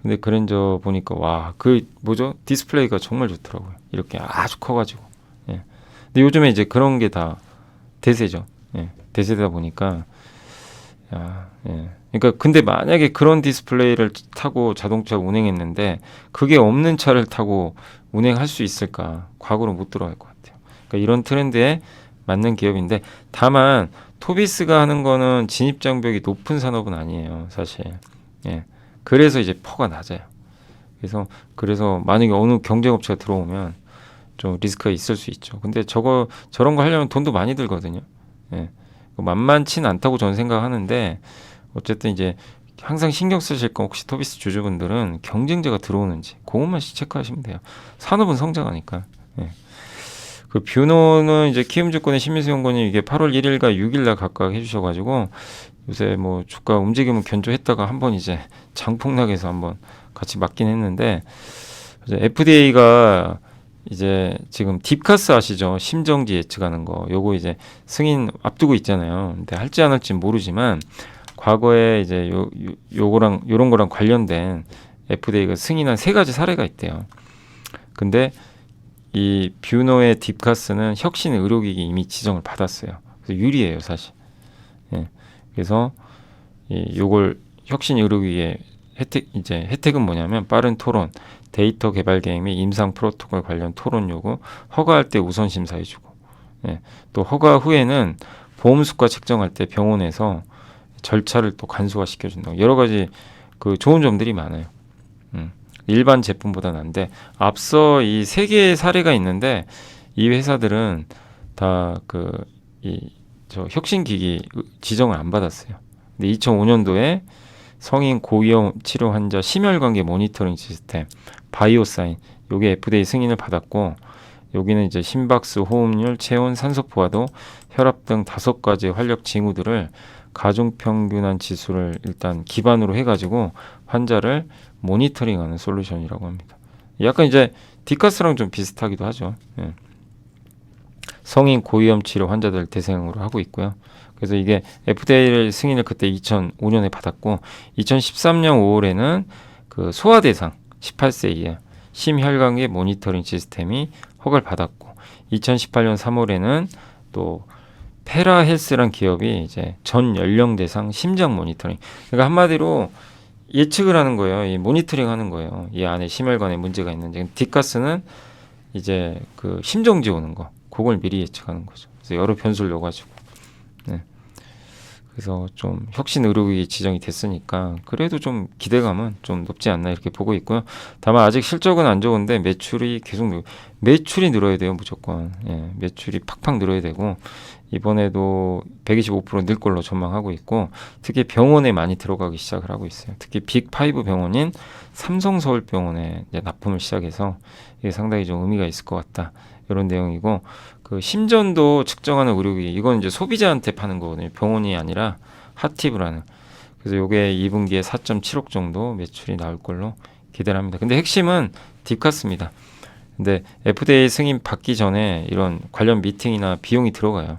근데 그랜저 보니까 와, 그 뭐죠? 디스플레이가 정말 좋더라고요. 이렇게 아주 커가지고. 예. 근데 요즘에 이제 그런 게 다 대세죠. 예. 대세다 보니까 야, 예. 그러니까 근데 만약에 그런 디스플레이를 타고 자동차 운행했는데 그게 없는 차를 타고 운행할 수 있을까? 과거로 못 들어갈 것 같아요. 그러니까 이런 트렌드에 맞는 기업인데 다만 토비스가 하는 거는 진입 장벽이 높은 산업은 아니에요, 사실. 예. 그래서 이제 퍼가 낮아요. 그래서 만약에 어느 경쟁업체가 들어오면 좀 리스크가 있을 수 있죠. 근데 저런 거 하려면 돈도 많이 들거든요. 예. 만만치는 않다고 저는 생각하는데 어쨌든 이제 항상 신경 쓰실 건 혹시 토비스 주주분들은 경쟁자가 들어오는지 그것만 체크하시면 돼요. 산업은 성장하니까. 예. 그 뷰노는 이제 키움증권의 신민수 연구원이 이게 8월 1일과 6일 날 각각 해주셔가지고 요새 뭐 주가 움직임은 견조했다가 한번 이제 장폭락해서 한번 같이 맞긴 했는데 이제 FDA가 이제 지금 딥카스 아시죠? 심정지 예측하는 거 요거 이제 승인 앞두고 있잖아요. 근데 할지 안 할지 모르지만 과거에 이제 요거랑 요런 거랑 관련된 FDA가 승인한 3가지 사례가 있대요. 근데 이 뷰노의 딥카스는 혁신 의료기기 이미 지정을 받았어요. 그래서 유리해요, 사실. 예. 그래서 요걸 혁신 의료기기의 혜택은 뭐냐면 빠른 토론, 데이터 개발 계획 및 임상 프로토콜 관련 토론 요구, 허가할 때 우선 심사해주고, 예. 또 허가 후에는 보험 수가 책정할 때 병원에서 절차를 또 간소화시켜준다고. 여러 가지 그 좋은 점들이 많아요. 일반 제품보다 난데 앞서 이 3개의 사례가 있는데 이 회사들은 다 저 혁신기기 지정을 안 받았어요. 근데 2005년도에 성인 고위험 치료 환자 심혈관계 모니터링 시스템 바이오사인 요게 FDA 승인을 받았고 여기는 이제 심박수, 호흡률, 체온, 산소 포화도, 혈압 등 5가지 활력 징후들을 가중평균한 지수를 일단 기반으로 해가지고 환자를 모니터링하는 솔루션이라고 합니다. 약간 이제 디카스랑 좀 비슷하기도 하죠. 예. 성인 고위험 치료 환자들 대상으로 하고 있고요. 그래서 이게 FDA 승인을 그때 2005년에 받았고 2013년 5월에는 그 소아 대상 18세 이하 심혈관계 모니터링 시스템이 허가를 받았고 2018년 3월에는 또 페라헬스란 기업이 이제 전 연령 대상 심장 모니터링. 그러니까 한마디로 예측을 하는 거예요. 이 모니터링 하는 거예요. 이 안에 심혈관에 문제가 있는지. 딥가스는 이제 그 심정지 오는 거, 그걸 미리 예측하는 거죠. 그래서 여러 변수를 넣어가지고. 네. 그래서 좀 혁신 의료기기 지정이 됐으니까 그래도 좀 기대감은 좀 높지 않나 이렇게 보고 있고요. 다만 아직 실적은 안 좋은데 매출이 계속 매출이 늘어야 돼요, 무조건. 예, 매출이 팍팍 늘어야 되고 이번에도 125%늘 걸로 전망하고 있고 특히 병원에 많이 들어가기 시작을 하고 있어요. 특히 빅5 병원인 삼성서울병원에 이제 납품을 시작해서 이게 상당히 좀 의미가 있을 것 같다. 이런 내용이고 그 심전도 측정하는 의료기기 이건 이제 소비자한테 파는 거거든요. 병원이 아니라 하티브라는. 그래서 요게 2분기에 4.7억 정도 매출이 나올 걸로 기대를 합니다. 근데 핵심은 딥카스입니다. 근데 FDA 승인 받기 전에 이런 관련 미팅이나 비용이 들어가요.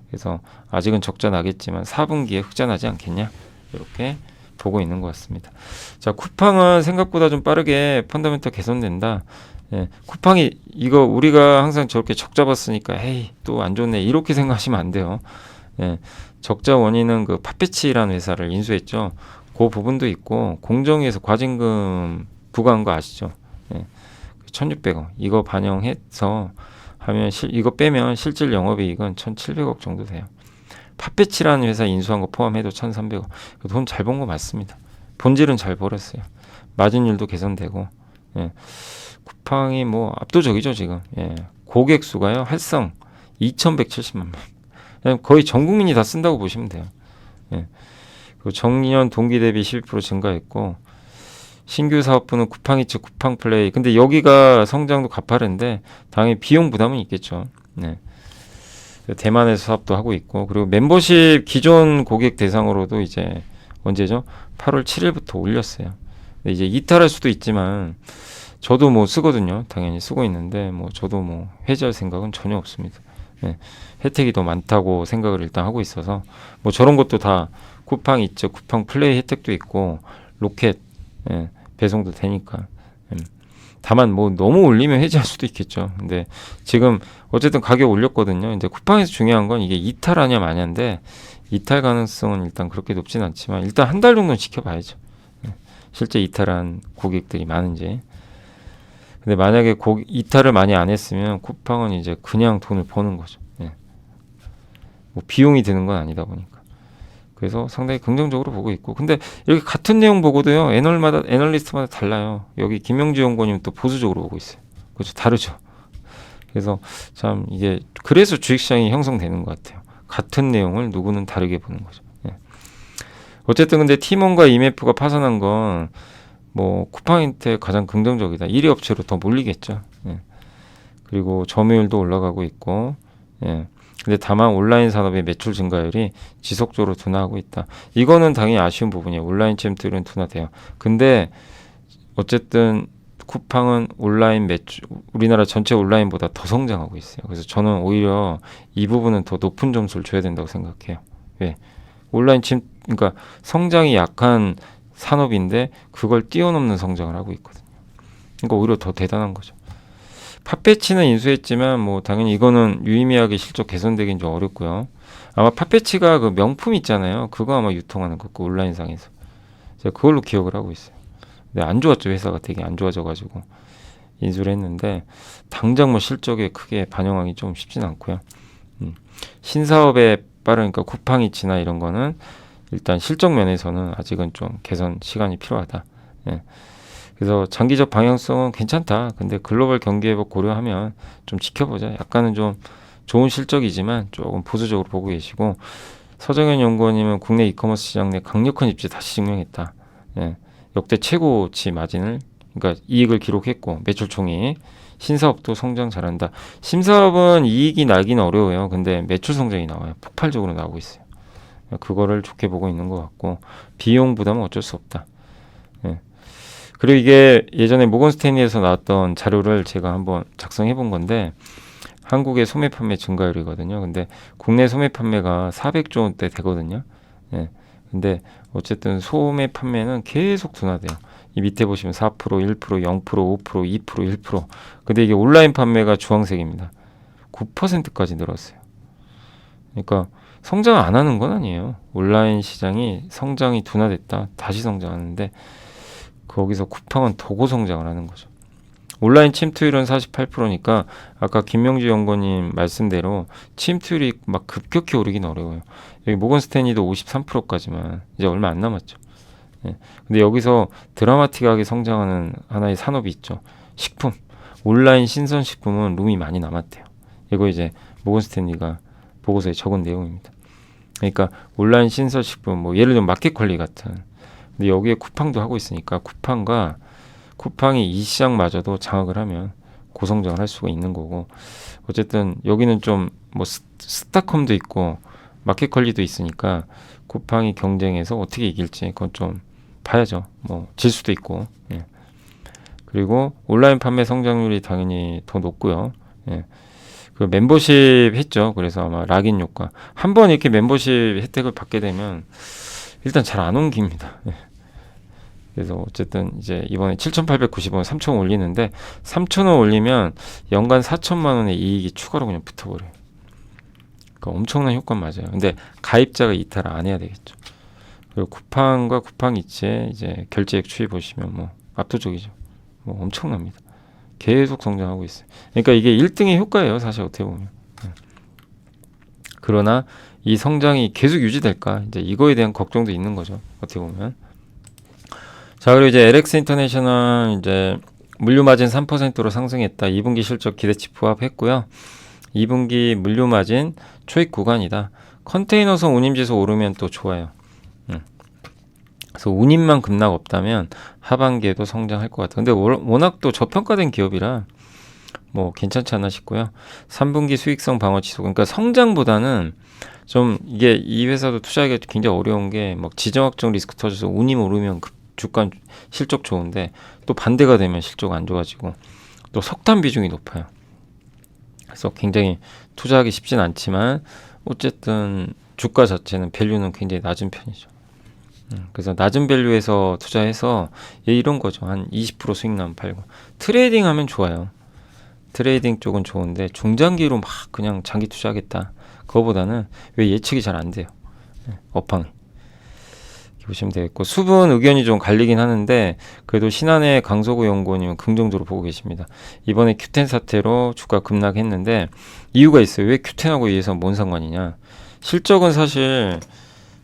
그래서 아직은 적자 나겠지만 4분기에 흑자 나지 않겠냐 이렇게 보고 있는 것 같습니다. 자, 쿠팡은 생각보다 좀 빠르게 펀더멘털 개선된다. 예, 쿠팡이 이거 우리가 항상 저렇게 적자 봤으니까 헤이 또 안 좋네 이렇게 생각하시면 안 돼요. 예, 적자 원인은 그 팥배치라는 회사를 인수했죠. 그 부분도 있고 공정위에서 과징금 부과한 거 아시죠? 예, 1,600억 이거 반영해서 하면 이거 빼면 실질 영업이익은 1,700억 정도 돼요. 팥배치라는 회사 인수한 거 포함해도 1,300억. 돈 잘 번 거 맞습니다. 본질은 잘 벌었어요. 마진율도 개선되고. 예. 쿠팡이 뭐 압도적이죠 지금. 예. 고객 수가요 활성 2,170만 명. 거의 전 국민이 다 쓴다고 보시면 돼요. 예. 그리고 정년 동기 대비 12% 증가했고 신규 사업부는 쿠팡이츠, 쿠팡플레이. 근데 여기가 성장도 가파른데 당연히 비용 부담은 있겠죠. 네. 대만에서 사업도 하고 있고 그리고 멤버십 기존 고객 대상으로도 이제 언제죠? 8월 7일부터 올렸어요. 근데 이제 이탈할 수도 있지만 저도 뭐 쓰거든요. 당연히 쓰고 있는데 뭐 저도 뭐 해지할 생각은 전혀 없습니다. 네. 혜택이 더 많다고 생각을 일단 하고 있어서 뭐 저런 것도 다 쿠팡이츠, 쿠팡플레이 혜택도 있고 로켓 예, 배송도 되니까. 다만 뭐 너무 올리면 해지할 수도 있겠죠. 근데 지금 어쨌든 가격 올렸거든요. 이제 쿠팡에서 중요한 건 이게 이탈하냐 마냐인데 이탈 가능성은 일단 그렇게 높진 않지만 일단 한 달 정도는 지켜봐야죠. 실제 이탈한 고객들이 많은지. 근데 만약에 이탈을 많이 안 했으면 쿠팡은 이제 그냥 돈을 버는 거죠. 예. 뭐 비용이 드는 건 아니다 보니까. 그래서 상당히 긍정적으로 보고 있고 근데 이렇게 같은 내용 보고도요 애널리스트마다 달라요. 여기 김영주 연구원님 또 보수적으로 보고 있어요. 그렇죠, 다르죠. 그래서 참 이게 그래서 주식시장이 형성되는 것 같아요. 같은 내용을 누구는 다르게 보는 거죠. 예. 어쨌든 근데 티몬과 이메프가 파산한 건 뭐 쿠팡한테 가장 긍정적이다. 1위 업체로 더 몰리겠죠. 예. 그리고 점유율도 올라가고 있고 예. 근데 다만 온라인 산업의 매출 증가율이 지속적으로 둔화하고 있다. 이거는 당연히 아쉬운 부분이에요. 온라인 체험들은 둔화돼요. 근데 어쨌든 쿠팡은 온라인 매출, 우리나라 전체 온라인보다 더 성장하고 있어요. 그래서 저는 오히려 이 부분은 더 높은 점수를 줘야 된다고 생각해요. 왜? 온라인 그러니까 성장이 약한 산업인데 그걸 뛰어넘는 성장을 하고 있거든요. 그러니까 오히려 더 대단한 거죠. 팟패치는 인수했지만 뭐 당연히 이거는 유의미하게 실적 개선되긴 좀 어렵고요. 아마 팟패치가 그 명품 있잖아요. 그거 아마 유통하는 거, 그 온라인상에서. 제가 그걸로 기억을 하고 있어요. 근데 안 좋았죠. 회사가 되게 안 좋아져가지고 인수를 했는데 당장 뭐 실적에 크게 반영하기 좀 쉽진 않고요. 신사업에 빠르니까 쿠팡이츠나 이런 거는 일단 실적 면에서는 아직은 좀 개선 시간이 필요하다. 예. 그래서 장기적 방향성은 괜찮다. 근데 글로벌 경기 회복 고려하면 좀 지켜보자. 약간은 좀 좋은 실적이지만 조금 보수적으로 보고 계시고, 서정현 연구원님은 국내 이커머스 시장 내 강력한 입지 다시 증명했다. 예. 역대 최고치 마진을, 그러니까 이익을 기록했고 매출 총이익, 신사업도 성장 잘한다. 신사업은 이익이 나기는 어려워요. 근데 매출 성장이 나와요. 폭발적으로 나오고 있어요. 그거를 좋게 보고 있는 것 같고, 비용 부담은 어쩔 수 없다. 예. 그리고 이게 예전에 모건 스탠리에서 나왔던 자료를 제가 한번 작성해 본 건데, 한국의 소매 판매 증가율이거든요. 근데 국내 소매 판매가 400조 원대 되거든요. 예. 근데 어쨌든 소매 판매는 계속 둔화돼요. 이 밑에 보시면 4%, 1%, 0%, 5%, 2%, 1%. 근데 이게 온라인 판매가 주황색입니다. 9%까지 늘었어요. 그러니까 성장 안 하는 건 아니에요. 온라인 시장이 성장이 둔화됐다. 다시 성장하는데 거기서 쿠팡은 도고 성장을 하는 거죠. 온라인 침투율은 48%니까 아까 김명주 연구원님 말씀대로 침투율이 막 급격히 오르긴 어려워요. 여기 모건 스탠리도 53%까지만 이제 얼마 안 남았죠. 예. 근데 여기서 드라마틱하게 성장하는 하나의 산업이 있죠. 식품. 온라인 신선식품은 룸이 많이 남았대요. 이거 이제 모건 스탠리가 보고서에 적은 내용입니다. 그러니까 온라인 신선식품, 뭐 예를 들면 마켓컬리 같은. 근데 여기에 쿠팡도 하고 있으니까 쿠팡이 이 시장마저도 장악을 하면 고성장을 할 수가 있는 거고, 어쨌든 여기는 좀 뭐 스타컴도 있고 마켓컬리도 있으니까 쿠팡이 경쟁해서 어떻게 이길지 그건 좀 봐야죠. 뭐 질 수도 있고. 예. 그리고 온라인 판매 성장률이 당연히 더 높고요. 예. 그 멤버십 했죠. 그래서 아마 락인 효과. 한번 이렇게 멤버십 혜택을 받게 되면 일단 잘 안 옮깁니다. 예. 그래서 어쨌든 이제 이번에 7,890원, 3,000원 올리는데 3,000원 올리면 연간 4천만 원의 이익이 추가로 그냥 붙어버려요. 그러니까 엄청난 효과 맞아요. 근데 가입자가 이탈을 안 해야 되겠죠. 그리고 쿠팡과 쿠팡이츠의 이제 결제액 추이 보시면 뭐 압도적이죠. 뭐 엄청납니다. 계속 성장하고 있어요. 그러니까 이게 1등의 효과예요. 사실 어떻게 보면. 그러나 이 성장이 계속 유지될까? 이제 이거에 대한 걱정도 있는 거죠. 어떻게 보면. 자, 그리고 이제 LX 인터내셔널 이제 물류 마진 3%로 상승했다. 2분기 실적 기대치 부합했고요. 2분기 물류 마진 초입 구간이다. 컨테이너선 운임지수 오르면 또 좋아요. 그래서 운임만 급락 없다면 하반기에도 성장할 것 같아요. 근데 워낙 또 저평가된 기업이라 뭐 괜찮지 않나 싶고요. 3분기 수익성 방어 지속. 그러니까 성장보다는 좀 이게 이 회사도 투자하기가 굉장히 어려운 게 막 지정학적 리스크 터져서 운임 오르면 주가 실적 좋은데 또 반대가 되면 실적 안 좋아지고 또 석탄 비중이 높아요. 그래서 굉장히 투자하기 쉽진 않지만 어쨌든 주가 자체는 밸류는 굉장히 낮은 편이죠. 그래서 낮은 밸류에서 투자해서 이런 거죠. 한 20% 수익 나면 팔고. 트레이딩 하면 좋아요. 트레이딩 쪽은 좋은데 중장기로 막 그냥 장기 투자하겠다. 그거보다는 왜 예측이 잘 안 돼요. 업황이. 보시면 되겠고, 수분 의견이 좀 갈리긴 하는데 그래도 신한의 강서구 연구원님은 긍정적으로 보고 계십니다. 이번에 큐텐 사태로 주가 급락했는데 이유가 있어요. 왜 큐텐하고 이에서 뭔 상관이냐. 실적은 사실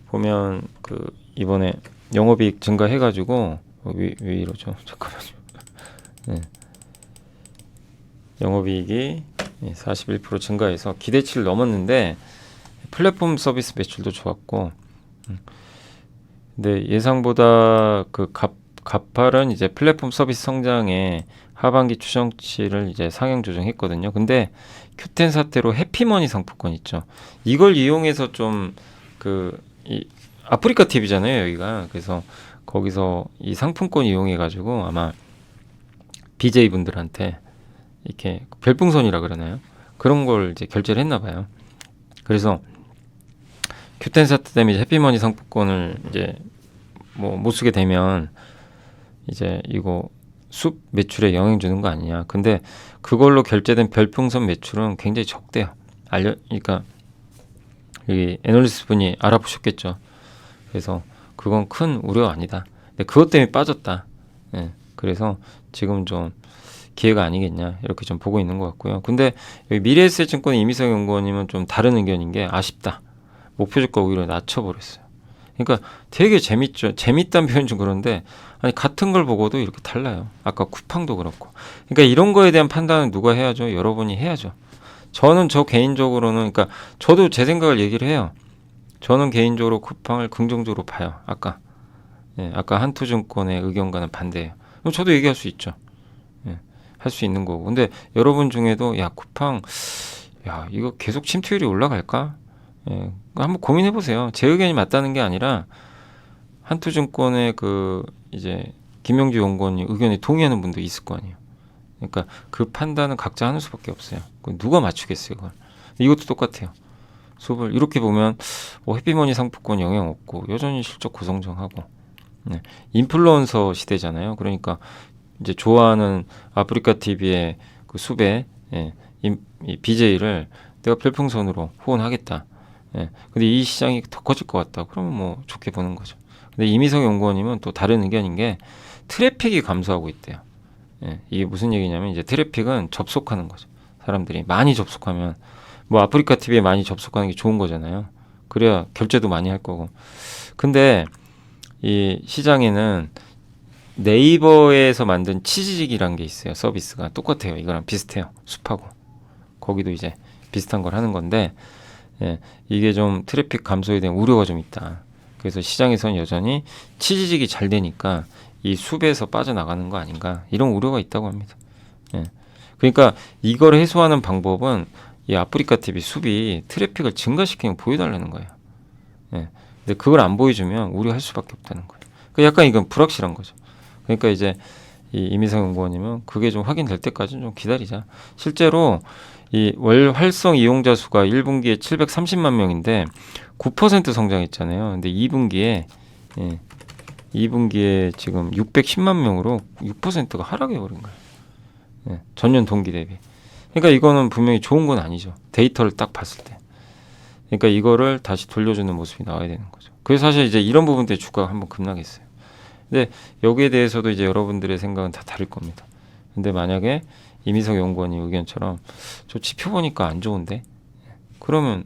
보면 그 이번에 영업이익 증가해가지고 왜 이러죠? 잠깐만요. 네. 영업이익이 41% 증가해서 기대치를 넘었는데 플랫폼 서비스 매출도 좋았고, 근데 예상보다 그 가팔은 이제 플랫폼 서비스 성장에 하반기 추정치를 이제 상향 조정했거든요. 근데 큐텐 사태로 해피머니 상품권 있죠. 이걸 이용해서 좀 이 아프리카 TV잖아요, 여기가. 그래서 거기서 이 상품권 이용해 가지고 아마 BJ 분들한테 이렇게 별풍선이라 그러나요? 그런 걸 이제 결제를 했나 봐요. 그래서 큐텐사트 때문에 이제 해피머니 상품권을 이제 뭐 못 쓰게 되면 이제 이거 숲 매출에 영향 주는 거 아니냐. 근데 그걸로 결제된 별풍선 매출은 굉장히 적대요. 그러니까 이 애널리스트 분이 알아보셨겠죠. 그래서 그건 큰 우려 아니다. 근데 그것 때문에 빠졌다. 예. 그래서 지금 좀 기회가 아니겠냐 이렇게 좀 보고 있는 것 같고요. 근데 여기 미래에셋증권의 이미석 연구원님은 좀 다른 의견인 게 아쉽다. 목표 주가 오히려 낮춰버렸어요. 그러니까 되게 재밌죠. 재밌다는 표현 좀 그런데 아니 같은 걸 보고도 이렇게 달라요. 아까 쿠팡도 그렇고. 그러니까 이런 거에 대한 판단은 누가 해야죠? 여러분이 해야죠. 저는 저 개인적으로는 그러니까 저도 제 생각을 얘기를 해요. 저는 개인적으로 쿠팡을 긍정적으로 봐요. 아까 한투증권의 의견과는 반대예요. 그럼 저도 얘기할 수 있죠. 예, 할 수 있는 거고. 근데 여러분 중에도 야 쿠팡 이거 계속 침투율이 올라갈까? 예, 한번 고민해 보세요. 제 의견이 맞다는 게 아니라 한투증권의 그 이제 김영주 연구원이 의견에 동의하는 분도 있을 거 아니에요. 그러니까 그 판단은 각자 하는 수밖에 없어요. 누가 맞추겠어요, 그걸. 이것도 똑같아요. 수업을 이렇게 보면 해피머니 상품권 영향 없고 여전히 실적 고성장하고 네. 인플루언서 시대잖아요. 그러니까 이제 좋아하는 아프리카 TV의 그 수배 이 BJ를 내가 별풍선으로 후원하겠다. 예. 근데 이 시장이 더 커질 것 같다. 그러면 뭐 좋게 보는 거죠. 근데 이미석 연구원님은 또 다른 의견인 게 트래픽이 감소하고 있대요. 예. 이게 무슨 얘기냐면 이제 트래픽은 접속하는 거죠. 사람들이 많이 접속하면 뭐 아프리카 TV에 많이 접속하는 게 좋은 거잖아요. 그래야 결제도 많이 할 거고. 근데 이 시장에는 네이버에서 만든 치지직이라는 게 있어요. 서비스가 똑같아요. 이거랑 비슷해요. 숲하고 거기도 이제 비슷한 걸 하는 건데 예, 이게 좀 트래픽 감소에 대한 우려가 좀 있다. 그래서 시장에서는 여전히 치지직이 잘 되니까 이 숲에서 빠져나가는 거 아닌가 이런 우려가 있다고 합니다. 예. 그러니까 이걸 해소하는 방법은 이 아프리카 TV 숲이 트래픽을 증가시키는 거 보여달라는 거예요. 예. 근데 그걸 안 보여주면 우려할 수밖에 없다는 거예요. 그러니까 약간 이건 불확실한 거죠. 그러니까 이제 이 이미석 연구원님은 그게 좀 확인될 때까지는 좀 기다리자. 실제로 이 월 활성 이용자 수가 1분기에 730만 명인데 9% 성장했잖아요. 근데 2분기에 지금 610만 명으로 6%가 하락해 버린 거예요. 예, 전년 동기 대비. 그러니까 이거는 분명히 좋은 건 아니죠. 데이터를 딱 봤을 때. 그러니까 이거를 다시 돌려주는 모습이 나와야 되는 거죠. 그래서 사실 이제 이런 부분 때문에 주가가 한번 급락했어요. 근데 여기에 대해서도 이제 여러분들의 생각은 다 다를 겁니다. 근데 만약에 이미석 연구원이 의견처럼 저 지표 보니까 안 좋은데 그러면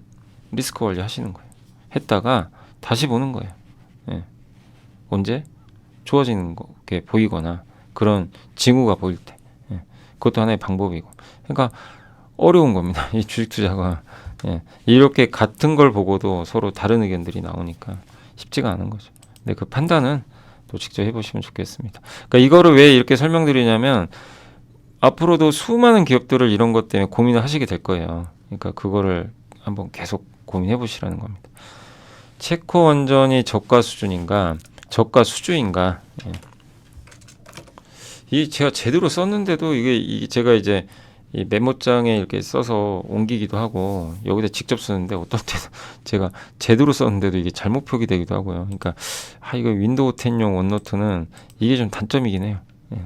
리스크 관리 하시는 거예요. 했다가 다시 보는 거예요. 예. 언제 좋아지는 게 보이거나 그런 징후가 보일 때 예. 그것도 하나의 방법이고. 그러니까 어려운 겁니다. 이 주식 투자가 예. 이렇게 같은 걸 보고도 서로 다른 의견들이 나오니까 쉽지가 않은 거죠. 근데 그 판단은 또 직접 해보시면 좋겠습니다. 그러니까 이거를 왜 이렇게 설명드리냐면 앞으로도 수많은 기업들을 이런 것 때문에 고민을 하시게 될 거예요. 그러니까 그거를 한번 계속 고민해 보시라는 겁니다. 체코 원전이 저가 수준인가 저가 수주인가 예. 이 제가 제대로 썼는데도 이게 제가 이제 이 메모장에 이렇게 써서 옮기기도 하고 여기다 직접 쓰는데 어떨 때 제가 제대로 썼는데도 이게 잘못 표기되기도 하고요. 그러니까 이거 윈도우 10용 원노트는 이게 좀 단점이긴 해요. 예.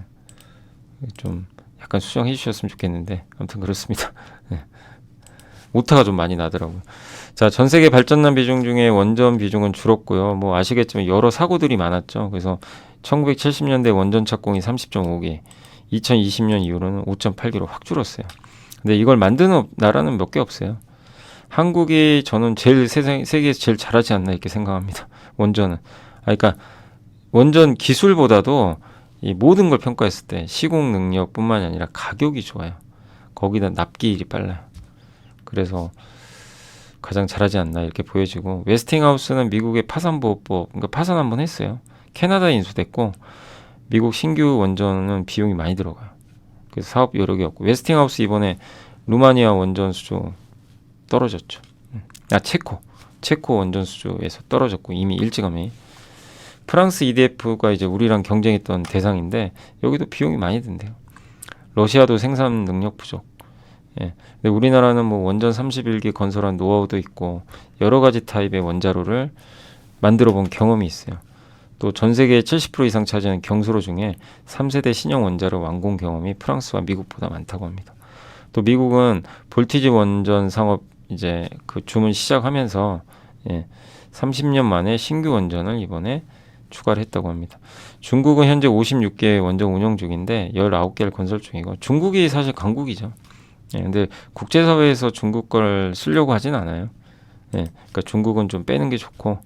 좀 약간 수정해 주셨으면 좋겠는데 아무튼 그렇습니다. 예. 오타가 좀 많이 나더라고요. 자, 전 세계 발전난 비중 중에 원전 비중은 줄었고요. 뭐 아시겠지만 여러 사고들이 많았죠. 그래서 1970년대 원전 착공이 30.5개, 2020년 이후로는 5.8개로 확 줄었어요. 근데 이걸 만드는 나라는 몇 개 없어요. 한국이 저는 제일 세계에서 제일 잘하지 않나 이렇게 생각합니다. 원전은. 그러니까 원전 기술보다도 이 모든 걸 평가했을 때 시공 능력뿐만이 아니라 가격이 좋아요. 거기다 납기일이 빨라요. 그래서 가장 잘하지 않나 이렇게 보여지고 웨스팅하우스는 미국의 파산보호법, 그러니까 파산 한번 했어요. 캐나다에 인수됐고 미국 신규 원전은 비용이 많이 들어가요. 그래서 사업 여러 개 없고 웨스팅하우스 이번에 루마니아 원전 수주 떨어졌죠. 체코 원전 수주에서 떨어졌고 이미 일찌감이 프랑스 EDF가 이제 우리랑 경쟁했던 대상인데 여기도 비용이 많이 든대요. 러시아도 생산 능력 부족. 예. 근데 우리나라는 뭐 원전 31기 건설한 노하우도 있고 여러 가지 타입의 원자로를 만들어 본 경험이 있어요. 또 전 세계의 70% 이상 차지하는 경수로 중에 3세대 신형 원자로 완공 경험이 프랑스와 미국보다 많다고 합니다. 또 미국은 볼티지 원전 상업 이제 그 주문 시작하면서 30년 만에 신규 원전을 이번에 추가를 했다고 합니다. 중국은 현재 56개의 원전 운영 중인데 19개를 건설 중이고 중국이 사실 강국이죠. 근데 국제사회에서 중국 걸 쓰려고 하진 않아요. 그러니까 중국은 좀 빼는 게 좋고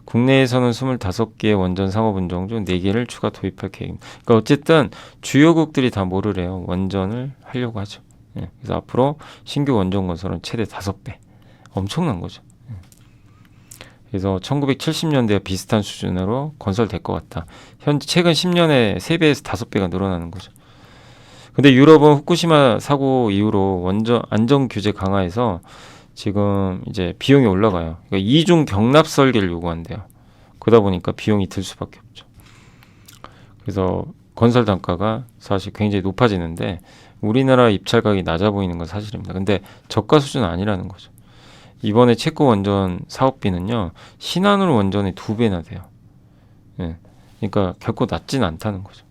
국내에서는 25개의 원전 상업 운영 중 4개를 추가 도입할 계획입니다. 그러니까 어쨌든 주요국들이 다 뭐를 해요? 원전을 하려고 하죠. 그래서 앞으로 신규 원전 건설은 최대 5배. 엄청난 거죠. 그래서 1970년대와 비슷한 수준으로 건설될 것 같다. 현재 최근 10년에 3배에서 5배가 늘어나는 거죠. 근데 유럽은 후쿠시마 사고 이후로 원전 안전 규제 강화해서 지금 이제 비용이 올라가요. 그러니까 이중 경납 설계를 요구한대요. 그러다 보니까 비용이 들 수밖에 없죠. 그래서 건설 단가가 사실 굉장히 높아지는데 우리나라 입찰 가격이 낮아 보이는 건 사실입니다. 근데 저가 수준은 아니라는 거죠. 이번에 체코 원전 사업비는요, 신한울 원전의 2배나 돼요. 그러니까 결코 낮지는 않다는 거죠.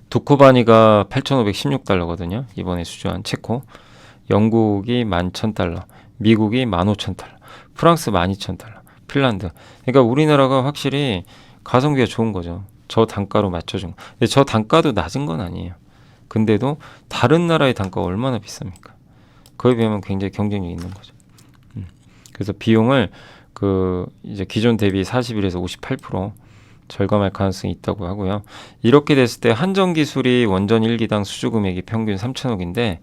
두코바니가 8,516달러거든요. 이번에 수주한 체코. 영국이 11,000달러, 미국이 15,000달러, 프랑스 12,000달러, 핀란드. 그러니까 우리나라가 확실히 가성비가 좋은 거죠. 저 단가로 맞춰준 거. 근데 저 단가도 낮은 건 아니에요. 근데도 다른 나라의 단가가 얼마나 비쌉니까? 그에 비하면 굉장히 경쟁력이 있는 거죠. 그래서 비용을 이제 기존 대비 41에서 58% 절감할 가능성이 있다고 하고요. 이렇게 됐을 때 한전 기술이 원전 1기당 수주 금액이 평균 3천억인데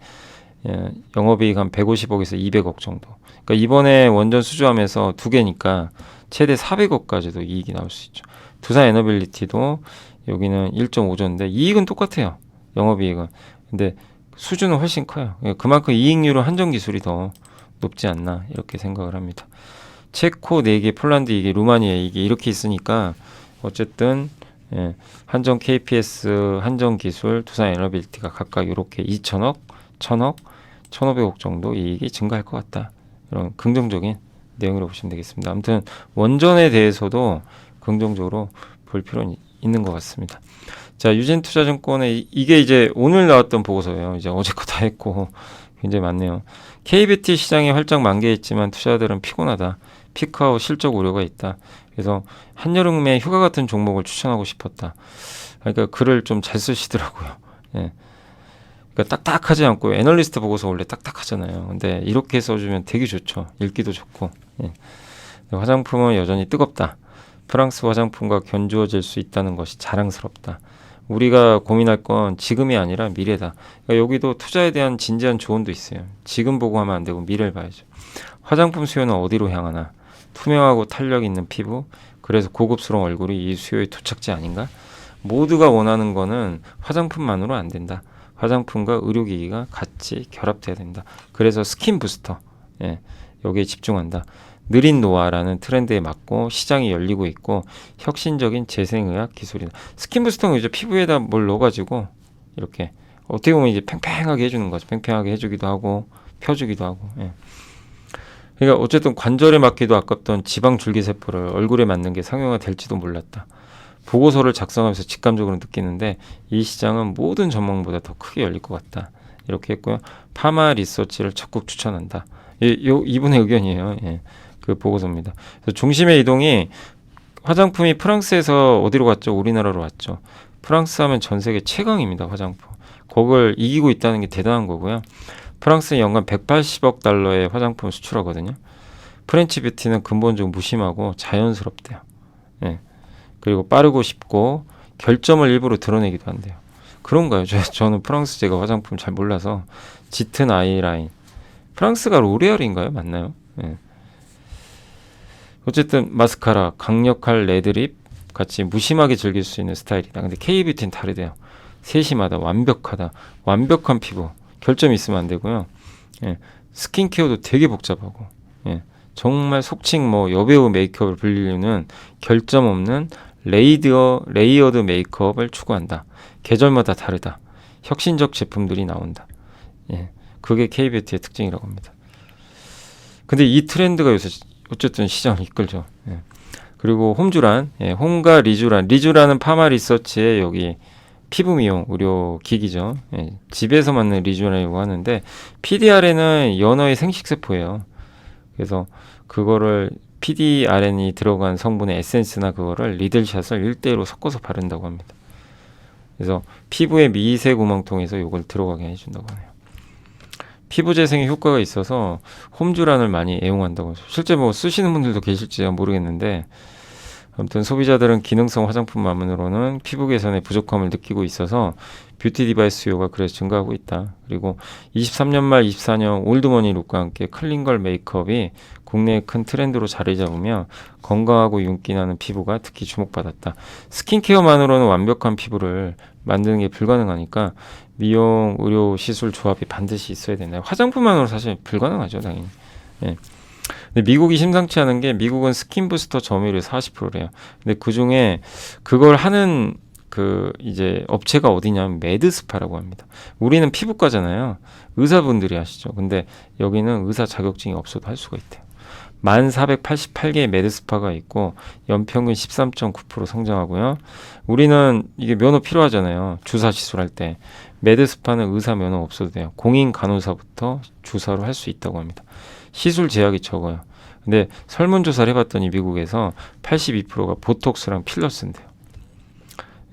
영업이익 한 150억에서 200억 정도. 그러니까 이번에 원전 수주하면서 2개니까 최대 400억까지도 이익이 나올 수 있죠. 두산 에너빌리티도 여기는 1.5조인데 이익은 똑같아요. 영업이익은. 근데 수주는 훨씬 커요. 그만큼 이익률은 한전 기술이 더 높지 않나 이렇게 생각을 합니다. 체코 4개, 폴란드 2개, 루마니아 2개 이렇게 있으니까 어쨌든 한전 KPS, 한전 기술, 두산 에너빌리티가 각각 이렇게 2천억, 1천억, 1,500억 정도 이익이 증가할 것 같다. 이런 긍정적인 내용으로 보시면 되겠습니다. 아무튼 원전에 대해서도 긍정적으로 볼 필요는 있는 것 같습니다. 자, 유진투자증권의 이게 이제 오늘 나왔던 보고서예요. 이제 어제 거 다 했고 굉장히 많네요. KBT 시장이 활짝 만개했지만 투자자들은 피곤하다. 피크아웃 실적 우려가 있다. 그래서 한여름에 휴가 같은 종목을 추천하고 싶었다. 그러니까 글을 좀 잘 쓰시더라고요. 그러니까 딱딱하지 않고 애널리스트 보고서 원래 딱딱하잖아요. 근데 이렇게 써주면 되게 좋죠. 읽기도 좋고. 화장품은 여전히 뜨겁다. 프랑스 화장품과 견주어질 수 있다는 것이 자랑스럽다. 우리가 고민할 건 지금이 아니라 미래다. 그러니까 여기도 투자에 대한 진지한 조언도 있어요. 지금 보고 하면 안 되고 미래를 봐야죠. 화장품 수요는 어디로 향하나? 투명하고 탄력 있는 피부, 그래서 고급스러운 얼굴이 이 수요의 토착지 아닌가? 모두가 원하는 거는 화장품만으로 안 된다. 화장품과 의료기기가 같이 결합돼야 된다. 그래서 스킨 부스터, 여기에 집중한다. 느린 노화라는 트렌드에 맞고 시장이 열리고 있고 혁신적인 재생의학 기술이다. 스킨 부스터는 이제 피부에다 뭘 넣어가지고 이렇게 어떻게 보면 이제 팽팽하게 해주는 거죠. 팽팽하게 해주기도 하고 펴주기도 하고. 그러니까 어쨌든 관절에 맞기도 아깝던 지방 줄기세포를 얼굴에 맞는 게 상용화 될지도 몰랐다. 보고서를 작성하면서 직감적으로 느끼는데 이 시장은 모든 전망보다 더 크게 열릴 것 같다. 이렇게 했고요. 파마 리서치를 적극 추천한다. 이분의 의견이에요. 그 보고서입니다. 그래서 중심의 이동이 화장품이 프랑스에서 어디로 갔죠? 우리나라로 왔죠. 프랑스 하면 전 세계 최강입니다. 화장품. 그걸 이기고 있다는 게 대단한 거고요. 프랑스는 연간 180억 달러의 화장품을 수출하거든요. 프렌치 뷰티는 근본적으로 무심하고 자연스럽대요. 그리고 빠르고 쉽고 결점을 일부러 드러내기도 한대요. 그런가요? 저는 프랑스 제가 화장품 잘 몰라서 짙은 아이라인. 프랑스가 로레알인가요? 맞나요? 어쨌든 마스카라, 강력한 레드립 같이 무심하게 즐길 수 있는 스타일이다. 근데 K뷰티는 다르대요. 세심하다, 완벽하다, 완벽한 피부. 결점이 있으면 안 되고요. 스킨케어도 되게 복잡하고 정말 속칭 여배우 메이크업을 불리는 결점 없는 레이어드 메이크업을 추구한다. 계절마다 다르다. 혁신적 제품들이 나온다. 예, 그게 K뷰티의 특징이라고 합니다. 근데 이 트렌드가 요새 어쨌든 시장을 이끌죠. 예. 그리고 홈주란, 예, 홈과 리주란은 파마 리서치의 여기 피부 미용 의료 기기죠. 예, 집에서 만든 리주란이라고 하는데 PDRN은 연어의 생식세포예요. 그래서 그거를 PDRN이 들어간 성분의 에센스나 그거를 리들샷을 1대1로 섞어서 바른다고 합니다. 그래서 피부의 미세 구멍 통해서 이걸 들어가게 해준다고 하네요. 피부 재생에 효과가 있어서 홈주란을 많이 애용한다고 해서 실제 뭐 쓰시는 분들도 계실지 모르겠는데 아무튼 소비자들은 기능성 화장품만으로는 피부 개선에 부족함을 느끼고 있어서 뷰티 디바이스 수요가 그래서 증가하고 있다. 그리고 23년 말 24년 올드머니 룩과 함께 클린걸 메이크업이 국내의 큰 트렌드로 자리 잡으며 건강하고 윤기 나는 피부가 특히 주목받았다. 스킨케어만으로는 완벽한 피부를 만드는 게 불가능하니까 미용, 의료, 시술 조합이 반드시 있어야 된다. 화장품만으로 사실 불가능하죠, 당연히. 예. 근데 미국이 심상치 않은 게 미국은 스킨 부스터 점유율이 40%래요. 근데 그 중에 그걸 하는 그 이제 업체가 어디냐면 메드스파라고 합니다. 우리는 피부과잖아요. 의사분들이 하시죠. 근데 여기는 의사 자격증이 없어도 할 수가 있대요. 1488개의 메드스파가 있고 연평균 13.9% 성장하고요. 우리는 이게 면허 필요하잖아요. 주사 시술할 때. 메드스파는 의사 면허 없어도 돼요. 공인 간호사부터 주사로 할 수 있다고 합니다. 시술 제약이 적어요. 근데 설문조사를 해봤더니 미국에서 82%가 보톡스랑 필러 쓴대요.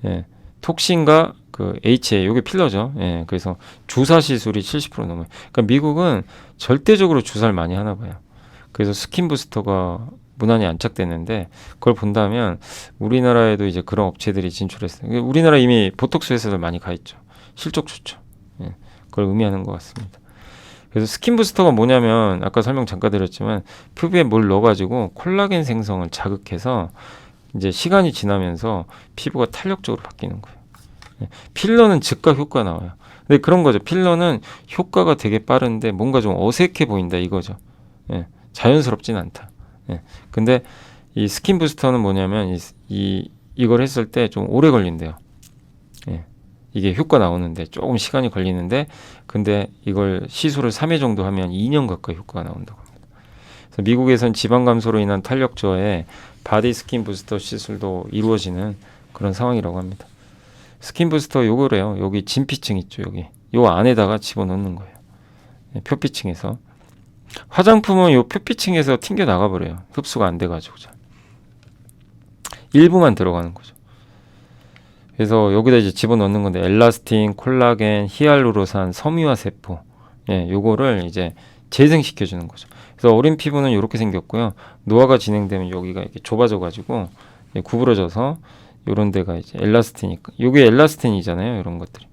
예, 톡신과 그 HA, 요게 필러죠. 예, 그래서 주사 시술이 70% 넘어요. 그러니까 미국은 절대적으로 주사를 많이 하나 봐요. 그래서 스킨 부스터가 무난히 안착됐는데 그걸 본다면 우리나라에도 이제 그런 업체들이 진출했어요. 우리나라 이미 보톡스 회사들 많이 가 있죠. 실적 좋죠. 예, 그걸 의미하는 것 같습니다. 그래서 스킨 부스터가 뭐냐면 아까 설명 잠깐 드렸지만 피부에 뭘 넣어가지고 콜라겐 생성을 자극해서 이제 시간이 지나면서 피부가 탄력적으로 바뀌는 거예요. 예, 필러는 즉각 효과 나와요. 근데 그런 거죠. 필러는 효과가 되게 빠른데 뭔가 좀 어색해 보인다 이거죠. 예, 자연스럽진 않다. 예, 근데 이 스킨 부스터는 뭐냐면 이걸 했을 때 좀 오래 걸린대요. 예. 이게 효과 나오는데 조금 시간이 걸리는데 근데 이걸 시술을 3회 정도 하면 2년 가까이 효과가 나온다고 합니다. 그래서 미국에선 지방 감소로 인한 탄력 저하에 바디 스킨 부스터 시술도 이루어지는 그런 상황이라고 합니다. 스킨 부스터 요거래요. 여기 진피층 있죠. 여기 요 안에다가 집어넣는 거예요. 표피층에서. 화장품은 요 표피층에서 튕겨 나가버려요. 흡수가 안 돼가지고 일부만 들어가는 거죠. 그래서 여기다 이제 집어넣는 건데 엘라스틴, 콜라겐, 히알루로산, 섬유화 세포, 예, 요거를 이제 재생시켜 주는 거죠. 그래서 어린 피부는 이렇게 생겼고요. 노화가 진행되면 여기가 이렇게 좁아져-가지고 구부러져서 요런 데가 이제 엘라스틴이니까 요게 엘라스틴이잖아요. 이런 것들이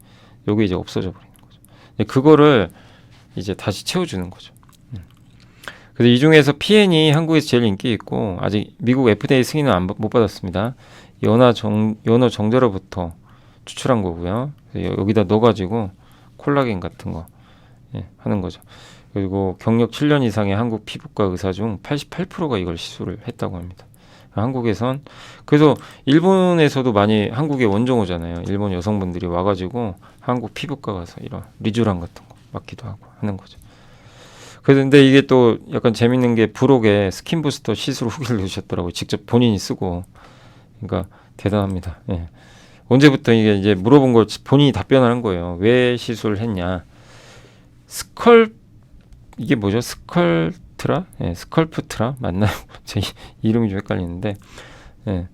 요게 이제 없어져 버리는 거죠. 그거를 이제 다시 채워주는 거죠. 그래서 이 중에서 PN이 한국에서 제일 인기 있고 아직 미국 FDA 승인은 못 받았습니다. 연어 정제로부터 추출한 거고요. 여기다 넣어가지고 콜라겐 같은 거 하는 거죠. 그리고 경력 7년 이상의 한국 피부과 의사 중 88%가 이걸 시술을 했다고 합니다. 한국에선 그래서 일본에서도 많이 한국에 원정 오잖아요. 일본 여성분들이 와가지고 한국 피부과 가서 이런 리쥬란 같은 거 맞기도 하고 하는 거죠. 그런데 이게 또 약간 재밌는 게 브록에 스킨 부스터 시술 후기를 넣으셨더라고요. 직접 본인이 쓰고. 그러니까 대단합니다. 예. 언제부터 이게 이제 물어본 걸 본인이 답변하는 거예요. 왜 시술을 했냐? 이게 뭐죠? 스컬트라? 예, 스컬프트라 맞나요? 제 이름이 좀 헷갈리는데. 예.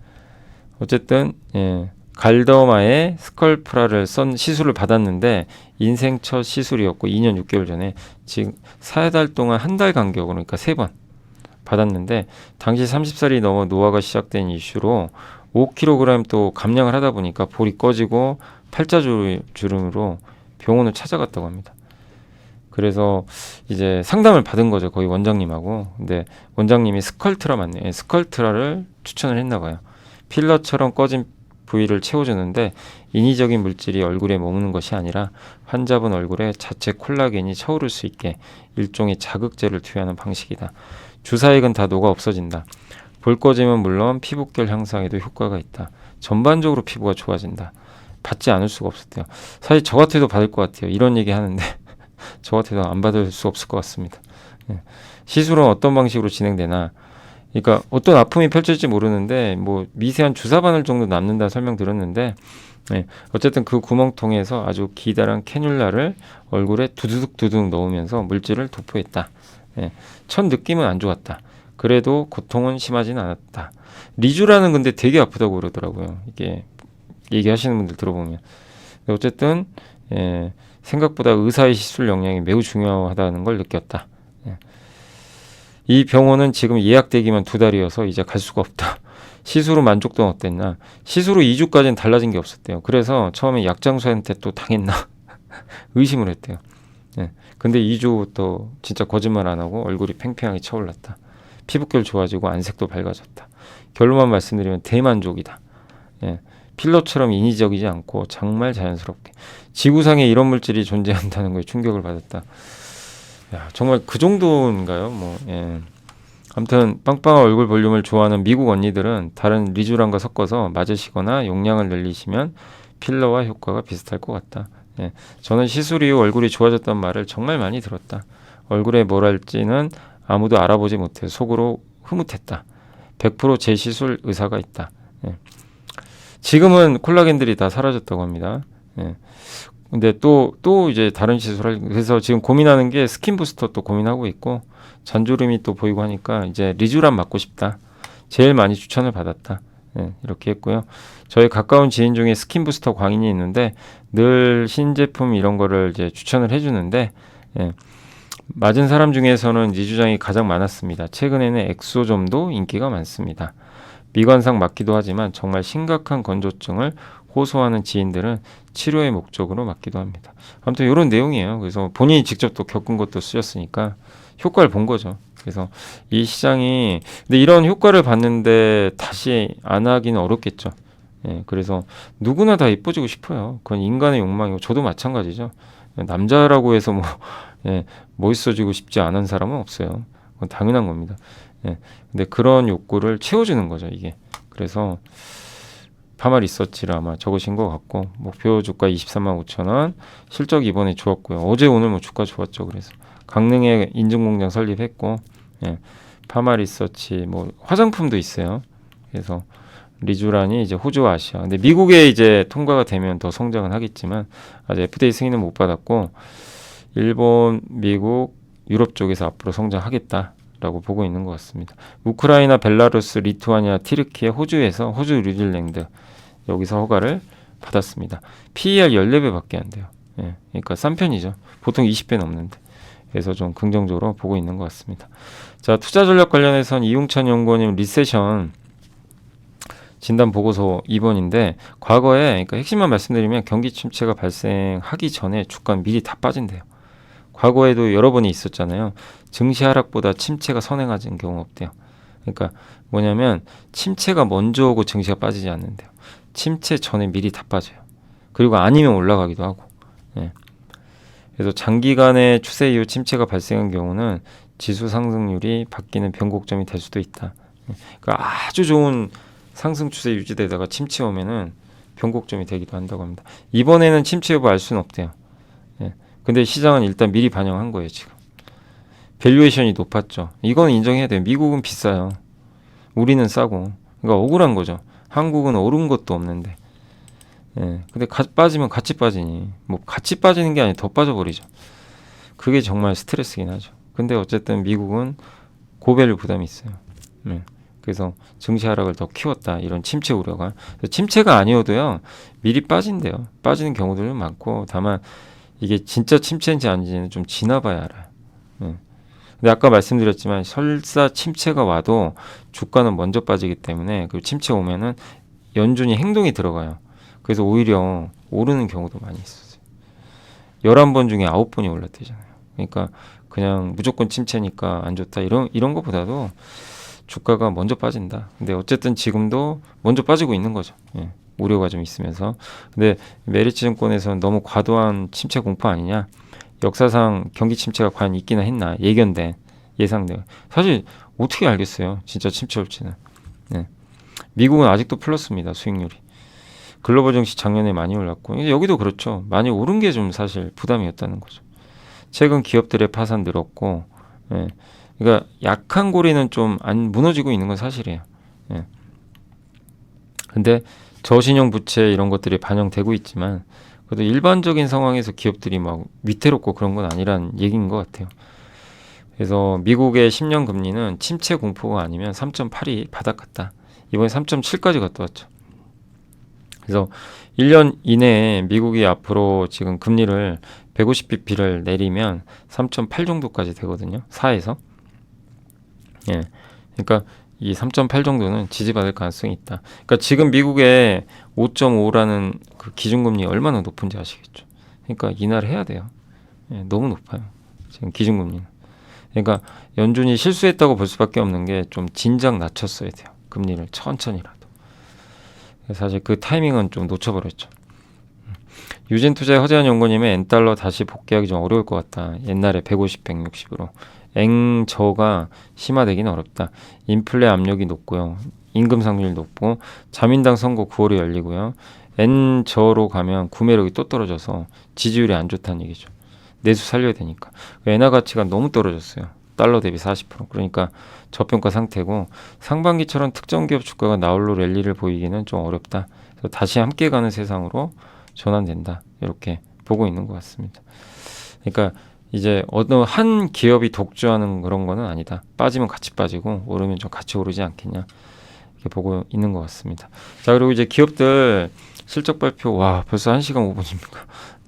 어쨌든 갈더마의 스컬프라를 썬 시술을 받았는데 인생 첫 시술이었고 2년 6개월 전에 지금 4달 동안 한 달 간격으로 그러니까 3번 받았는데 당시 30살이 넘어 노화가 시작된 이슈로 5kg 또 감량을 하다 보니까 볼이 꺼지고 팔자주름으로 병원을 찾아갔다고 합니다. 그래서 이제 상담을 받은 거죠. 거의 원장님하고. 근데 원장님이 스컬트라 맞네. 스컬트라를 추천을 했나 봐요. 필러처럼 꺼진 부위를 채워주는데 인위적인 물질이 얼굴에 머무는 것이 아니라 환자분 얼굴에 자체 콜라겐이 차오를 수 있게 일종의 자극제를 투여하는 방식이다. 주사액은 다 녹아 없어진다. 볼 꺼짐은 물론 피부결 향상에도 효과가 있다. 전반적으로 피부가 좋아진다. 받지 않을 수가 없었대요. 사실 저 같아도 받을 것 같아요. 이런 얘기 하는데 저 같아도 안 받을 수 없을 것 같습니다. 예. 시술은 어떤 방식으로 진행되나? 그러니까 어떤 아픔이 펼쳐질지 모르는데 뭐 미세한 주사 바늘 정도 남는다 설명 들었는데 예. 어쨌든 그 구멍 통해서 아주 기다란 캐뉼라를 얼굴에 두두둑 넣으면서 물질을 도포했다. 예. 첫 느낌은 안 좋았다. 그래도 고통은 심하진 않았다. 리주라는 근데 되게 아프다고 그러더라고요. 이게 얘기하시는 분들 들어보면. 어쨌든 예, 생각보다 의사의 시술 역량이 매우 중요하다는 걸 느꼈다. 예. 이 병원은 지금 예약되기만 2달이어서 이제 갈 수가 없다. 시술 후 만족도는 어땠나? 시술 후 2주까지는 달라진 게 없었대요. 그래서 처음에 약장수한테 또 당했나? 의심을 했대요. 예. 근데 2주부터 진짜 거짓말 안 하고 얼굴이 팽팽하게 차올랐다. 피부결 좋아지고 안색도 밝아졌다. 결론만 말씀드리면 대만족이다. 예. 필러처럼 인위적이지 않고 정말 자연스럽게 지구상에 이런 물질이 존재한다는 거에 충격을 받았다. 야, 정말 그 정도인가요? 뭐 예. 아무튼 빵빵한 얼굴 볼륨을 좋아하는 미국 언니들은 다른 리쥬란과 섞어서 맞으시거나 용량을 늘리시면 필러와 효과가 비슷할 것 같다. 예. 저는 시술 이후 얼굴이 좋아졌다는 말을 정말 많이 들었다. 얼굴에 뭘 할지는 아무도 알아보지 못해 속으로 흐뭇했다. 100% 재시술 의사가 있다. 예. 지금은 콜라겐들이 다 사라졌다고 합니다. 예. 근데 또 이제 다른 시술을 그래서 지금 고민하는 게 스킨 부스터 또 고민하고 있고 잔주름이 또 보이고 하니까 이제 리쥬란 맞고 싶다. 제일 많이 추천을 받았다. 예, 이렇게 했고요. 저희 가까운 지인 중에 스킨 부스터 광인이 있는데 늘 신제품 이런 거를 이제 추천을 해주는데 예, 맞은 사람 중에서는 리주장이 가장 많았습니다. 최근에는 엑소점도 인기가 많습니다. 미관상 맞기도 하지만 정말 심각한 건조증을 호소하는 지인들은 치료의 목적으로 맞기도 합니다. 아무튼 이런 내용이에요. 그래서 본인이 직접 또 겪은 것도 쓰셨으니까 효과를 본 거죠. 그래서 이 시장이 근데 이런 효과를 봤는데 다시 안 하기는 어렵겠죠. 예, 그래서 누구나 다 이뻐지고 싶어요. 그건 인간의 욕망이고 저도 마찬가지죠. 남자라고 해서 뭐 예, 멋있어지고 싶지 않은 사람은 없어요. 그건 당연한 겁니다. 예, 근데 그런 욕구를 채워주는 거죠, 이게. 그래서 파마 리서치를 아마 적으신 것 같고 목표 주가 23만 5천 원, 실적 이번에 좋았고요. 어제 오늘 뭐 주가 좋았죠. 그래서 강릉에 인증공장 설립했고 예, 파마 리서치 뭐 화장품도 있어요. 그래서 리쥬란이 이제 호주 아시아. 근데 미국에 이제 통과가 되면 더 성장은 하겠지만 아직 FDA 승인은 못 받았고 일본, 미국, 유럽 쪽에서 앞으로 성장하겠다라고 보고 있는 것 같습니다. 우크라이나, 벨라루스, 리투아니아, 티르키에, 호주에서 호주 뉴질랜드 여기서 허가를 받았습니다. PER 14배밖에 안 돼요. 예, 그러니까 싼 편이죠. 보통 20배 넘는데. 그래서 좀 긍정적으로 보고 있는 것 같습니다. 자, 투자 전략 관련해서는 이웅찬 연구원님 리세션 진단 보고서 2번인데 과거에 그러니까 핵심만 말씀드리면 경기 침체가 발생하기 전에 주가는 미리 다 빠진대요. 과거에도 여러 번이 있었잖아요. 증시 하락보다 침체가 선행하는 경우 없대요. 그러니까 뭐냐면 침체가 먼저 오고 증시가 빠지지 않는데요. 침체 전에 미리 다 빠져요. 그리고 아니면 올라가기도 하고. 예. 그래서 장기간의 추세 이후 침체가 발생한 경우는 지수 상승률이 바뀌는 변곡점이 될 수도 있다. 예. 그러니까 아주 좋은 상승 추세 유지되다가 침체 오면은 변곡점이 되기도 한다고 합니다. 이번에는 침체 여부 알 수는 없대요. 예. 근데 시장은 일단 미리 반영한 거예요, 지금. 밸류에이션이 높았죠. 이건 인정해야 돼요. 미국은 비싸요. 우리는 싸고. 그러니까 억울한 거죠. 한국은 오른 것도 없는데. 예. 근데 빠지면 같이 빠지니. 뭐 같이 빠지는 게 아니라 더 빠져버리죠. 그게 정말 스트레스긴 하죠. 근데 어쨌든 미국은 고밸류 부담이 있어요. 예. 그래서 증시 하락을 더 키웠다. 이런 침체 우려가. 침체가 아니어도요. 미리 빠진대요. 빠지는 경우들도 많고 다만 이게 진짜 침체인지 아닌지는 좀 지나봐야 알아요. 예. 근데 아까 말씀드렸지만 설사 침체가 와도 주가는 먼저 빠지기 때문에 그 침체 오면은 연준이 행동이 들어가요. 그래서 오히려 오르는 경우도 많이 있었어요. 11번 중에 9번이 올랐대잖아요. 그러니까 그냥 무조건 침체니까 안 좋다. 이런 것보다도 주가가 먼저 빠진다. 근데 어쨌든 지금도 먼저 빠지고 있는 거죠. 예. 우려가 좀 있으면서. 근데 메리츠증권에서는 너무 과도한 침체 공포 아니냐. 역사상 경기 침체가 과연 있기는 했나. 예견된 예상된. 사실 어떻게 알겠어요. 진짜 침체 올지는. 네. 미국은 아직도 플러스입니다. 수익률이. 글로벌 증시 작년에 많이 올랐고 여기도 그렇죠. 많이 오른 게 좀 사실 부담이었다는 거죠. 최근 기업들의 파산 늘었고, 예. 그러니까 약한 고리는 좀 안 무너지고 있는 건 사실이에요. 예. 근데 저신용 부채 이런 것들이 반영되고 있지만 그래도 일반적인 상황에서 기업들이 막 위태롭고 그런 건 아니란 얘기인 것 같아요. 그래서 미국의 10년 금리는 침체 공포가 아니면 3.8이 바닥 같다. 이번에 3.7까지 갔다 왔죠. 그래서 1년 이내에 미국이 앞으로 지금 금리를 150bp를 내리면 3.8 정도까지 되거든요. 4에서. 예. 그러니까 이 3.8 정도는 지지받을 가능성이 있다. 그러니까 지금 미국의 5.5라는 그 기준금리 얼마나 높은지 아시겠죠? 그러니까 인하를 해야 돼요. 예, 너무 높아요. 지금 기준금리는. 그러니까 연준이 실수했다고 볼 수밖에 없는 게 좀 진작 낮췄어야 돼요. 금리를 천천히라도. 사실 그 타이밍은 좀 놓쳐버렸죠. 유진투자의 허재한 연구님은 엔달러 다시 복귀하기 좀 어려울 것 같다. 옛날에 150, 160으로. 앵저가 심화되기는 어렵다. 인플레 압력이 높고요. 임금 상률이 높고 자민당 선거 9월에 열리고요. 엔저로 가면 구매력이 또 떨어져서 지지율이 안 좋다는 얘기죠. 내수 살려야 되니까. 엔화 가치가 너무 떨어졌어요. 달러 대비 40%. 그러니까 저평가 상태고 상반기처럼 특정 기업 주가가 나홀로 랠리를 보이기는 좀 어렵다. 그래서 다시 함께 가는 세상으로 전환된다. 이렇게 보고 있는 것 같습니다. 그러니까 이제 어느 한 기업이 독주하는 그런 거는 아니다. 빠지면 같이 빠지고 오르면 좀 같이 오르지 않겠냐. 이렇게 보고 있는 것 같습니다. 자, 그리고 이제 기업들 실적 발표, 와, 벌써 1시간 5분입니까?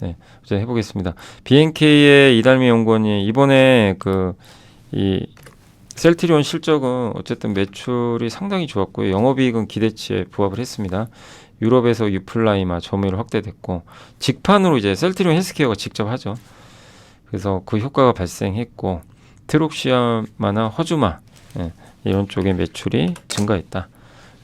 네, 이제 해보겠습니다. BNK의 이달미 연구원이 이번에 이 셀트리온 실적은 어쨌든 매출이 상당히 좋았고요. 영업이익은 기대치에 부합을 했습니다. 유럽에서 유플라이마 점유율 확대됐고 직판으로 이제 셀트리온 헬스케어가 직접 하죠. 그래서 그 효과가 발생했고 트룩시아마나 허주마 이런 쪽의 매출이 증가했다.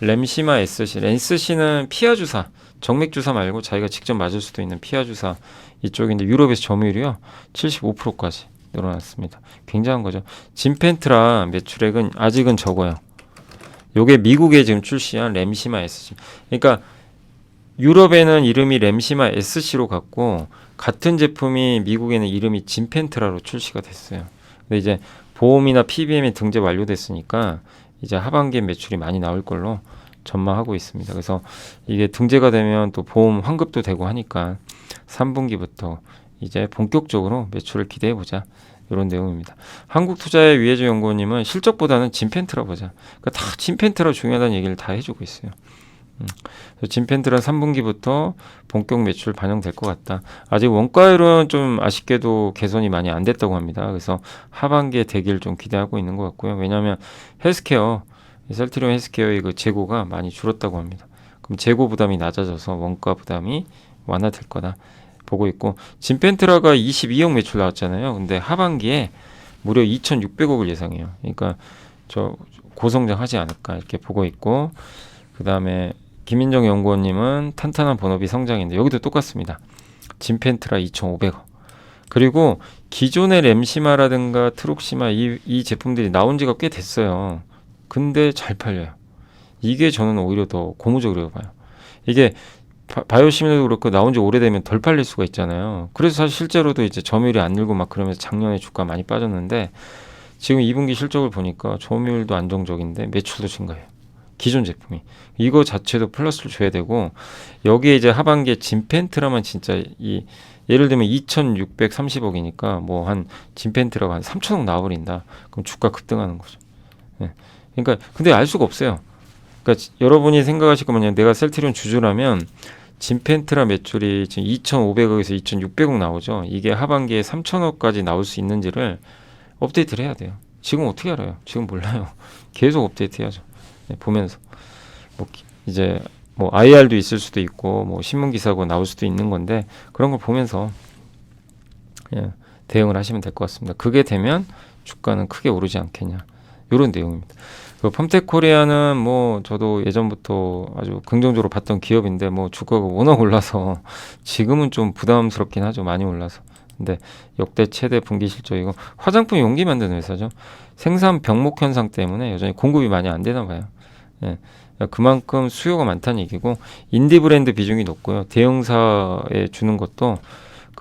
램시마 SC, 렌스시는 피하 주사, 정맥 주사 말고 자기가 직접 맞을 수도 있는 피하 주사 이쪽인데 유럽에서 점유율이요 75%까지 늘어났습니다. 굉장한 거죠. 진펜트라 매출액은 아직은 적어요. 요게 미국에 지금 출시한 램시마 SC. 그러니까 유럽에는 이름이 램시마 SC로 갔고 같은 제품이 미국에는 이름이 진펜트라로 출시가 됐어요. 근데 이제 보험이나 PBM이 등재 완료됐으니까 이제 하반기에 매출이 많이 나올 걸로 전망하고 있습니다. 그래서 이게 등재가 되면 또 보험 환급도 되고 하니까 3분기부터 이제 본격적으로 매출을 기대해 보자. 이런 내용입니다. 한국투자의 위혜주 연구원님은 실적보다는 진펜트라 보자. 그러니까 다 진펜트라 중요하다는 얘기를 다 해주고 있어요. 진펜트라 3분기부터 본격 매출 반영될 것 같다. 아직 원가율은 좀 아쉽게도 개선이 많이 안 됐다고 합니다. 그래서 하반기에 되기를 좀 기대하고 있는 것 같고요. 왜냐하면 헬스케어, 셀트리온 헬스케어의 그 재고가 많이 줄었다고 합니다. 그럼 재고 부담이 낮아져서 원가 부담이 완화될 거다 보고 있고, 진펜트라가 22억 매출 나왔잖아요. 근데 하반기에 무려 2,600억을 예상해요. 그러니까 저 고성장하지 않을까 이렇게 보고 있고, 그 다음에 김민정 연구원님은 탄탄한 본업이 성장인데 여기도 똑같습니다. 진펜트라 2,500억. 그리고 기존의 램시마라든가 트룩시마 이 제품들이 나온 지가 꽤 됐어요. 근데 잘 팔려요. 이게 저는 오히려 더 고무적이라고 봐요. 이게 바이오시밀도 그렇고 나온 지 오래되면 덜 팔릴 수가 있잖아요. 그래서 사실 실제로도 이제 점유율이 안 늘고 막 그러면서 작년에 주가 많이 빠졌는데 지금 2분기 실적을 보니까 점유율도 안정적인데 매출도 증가해요. 기존 제품이. 이거 자체도 플러스를 줘야 되고, 여기에 이제 하반기에 진펜트라만 진짜 예를 들면 2,630억이니까 뭐 한 진펜트라가 한 3,000억 나와버린다. 그럼 주가 급등하는 거죠. 네. 그러니까 근데 알 수가 없어요. 그러니까 여러분이 생각하실 거면 내가 셀트리온 주주라면 진펜트라 매출이 지금 2,500억에서 2,600억 나오죠. 이게 하반기에 3,000억까지 나올 수 있는지를 업데이트를 해야 돼요. 지금 어떻게 알아요? 지금 몰라요. 계속 업데이트 해야죠. 네, 보면서 뭐 이제 뭐 IR도 있을 수도 있고 뭐 신문 기사고 나올 수도 있는 건데 그런 걸 보면서 대응을 하시면 될 것 같습니다. 그게 되면 주가는 크게 오르지 않겠냐 이런 내용입니다. 그 펌텍코리아는 뭐 저도 예전부터 아주 긍정적으로 봤던 기업인데 뭐 주가가 워낙 올라서 지금은 좀 부담스럽긴 하죠. 많이 올라서. 근데 역대 최대 분기 실적이고 화장품 용기 만드는 회사죠. 생산 병목 현상 때문에 여전히 공급이 많이 안 되나 봐요. 예. 그만큼 수요가 많다는 얘기고 인디 브랜드 비중이 높고요. 대형사에 주는 것도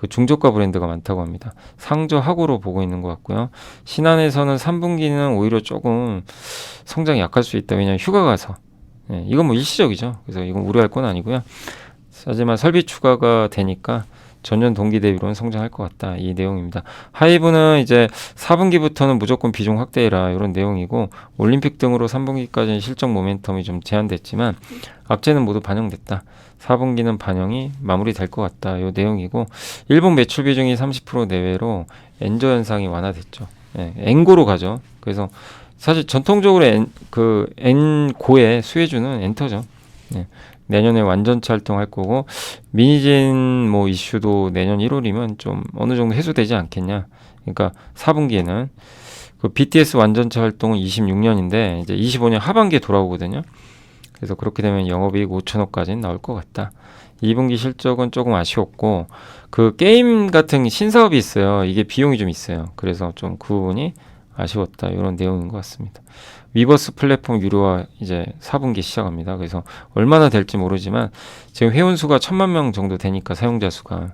그 중저가 브랜드가 많다고 합니다. 상저하고로 보고 있는 것 같고요. 신한에서는 3분기는 오히려 조금 성장이 약할 수 있다. 왜냐하면 휴가 가서. 예, 이건 뭐 일시적이죠. 그래서 이건 우려할 건 아니고요. 하지만 설비 추가가 되니까 전년 동기 대비로는 성장할 것 같다. 이 내용입니다. 하이브는 이제 4분기부터는 무조건 비중 확대해라. 이런 내용이고 올림픽 등으로 3분기까지는 실적 모멘텀이 좀 제한됐지만 악재는 모두 반영됐다. 4분기는 반영이 마무리될 것 같다. 이 내용이고 일본 매출 비중이 30% 내외로 엔저 현상이 완화됐죠. 예, 엔고로 가죠. 그래서 사실 전통적으로 엔고의 수혜주는 엔터죠. 예. 내년에 완전체 활동할 거고 미니진 뭐 이슈도 내년 1월이면 좀 어느 정도 해소되지 않겠냐. 그러니까 4분기에는 그 BTS 완전체 활동은 26년인데 이제 25년 하반기에 돌아오거든요. 그래서 그렇게 되면 영업이익 5천억까지는 나올 것 같다. 2분기 실적은 조금 아쉬웠고 그 게임 같은 신사업이 있어요. 이게 비용이 좀 있어요. 그래서 좀 그 부분이 아쉬웠다. 이런 내용인 것 같습니다. 위버스 플랫폼 유료화 이제 4분기 시작합니다. 그래서 얼마나 될지 모르지만 지금 회원 수가 1,000만 명 정도 되니까 사용자 수가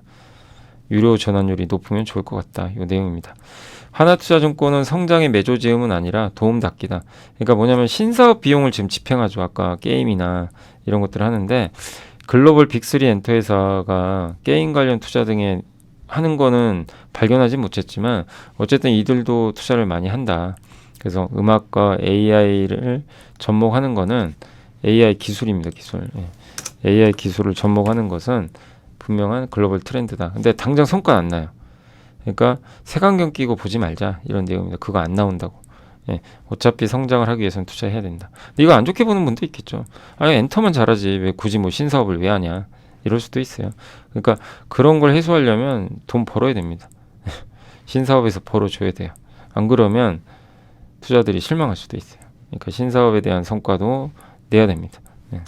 유료 전환율이 높으면 좋을 것 같다. 이 내용입니다. 하나투자증권은 성장의 매조지음은 아니라 도움닫기다. 그러니까 뭐냐면 신사업 비용을 지금 집행하죠. 아까 게임이나 이런 것들을 하는데 글로벌 빅3 엔터 회사가 게임 관련 투자 등에 하는 거는 발견하지 못했지만 어쨌든 이들도 투자를 많이 한다. 그래서 음악과 AI를 접목하는 거는 AI 기술입니다. 기술. 예. AI 기술을 접목하는 것은 분명한 글로벌 트렌드다. 근데 당장 성과 안 나요. 그러니까 색안경 끼고 보지 말자. 이런 내용입니다. 그거 안 나온다고. 예. 어차피 성장을 하기 위해서는 투자해야 된다. 근데 이거 안 좋게 보는 분도 있겠죠. 아니 엔터만 잘하지 왜 굳이 뭐 신사업을 왜 하냐. 이럴 수도 있어요. 그러니까 그런 걸 해소하려면 돈 벌어야 됩니다. 신사업에서 벌어줘야 돼요. 안 그러면 투자들이 실망할 수도 있어요. 그러니까 신사업에 대한 성과도 내야 됩니다. 네.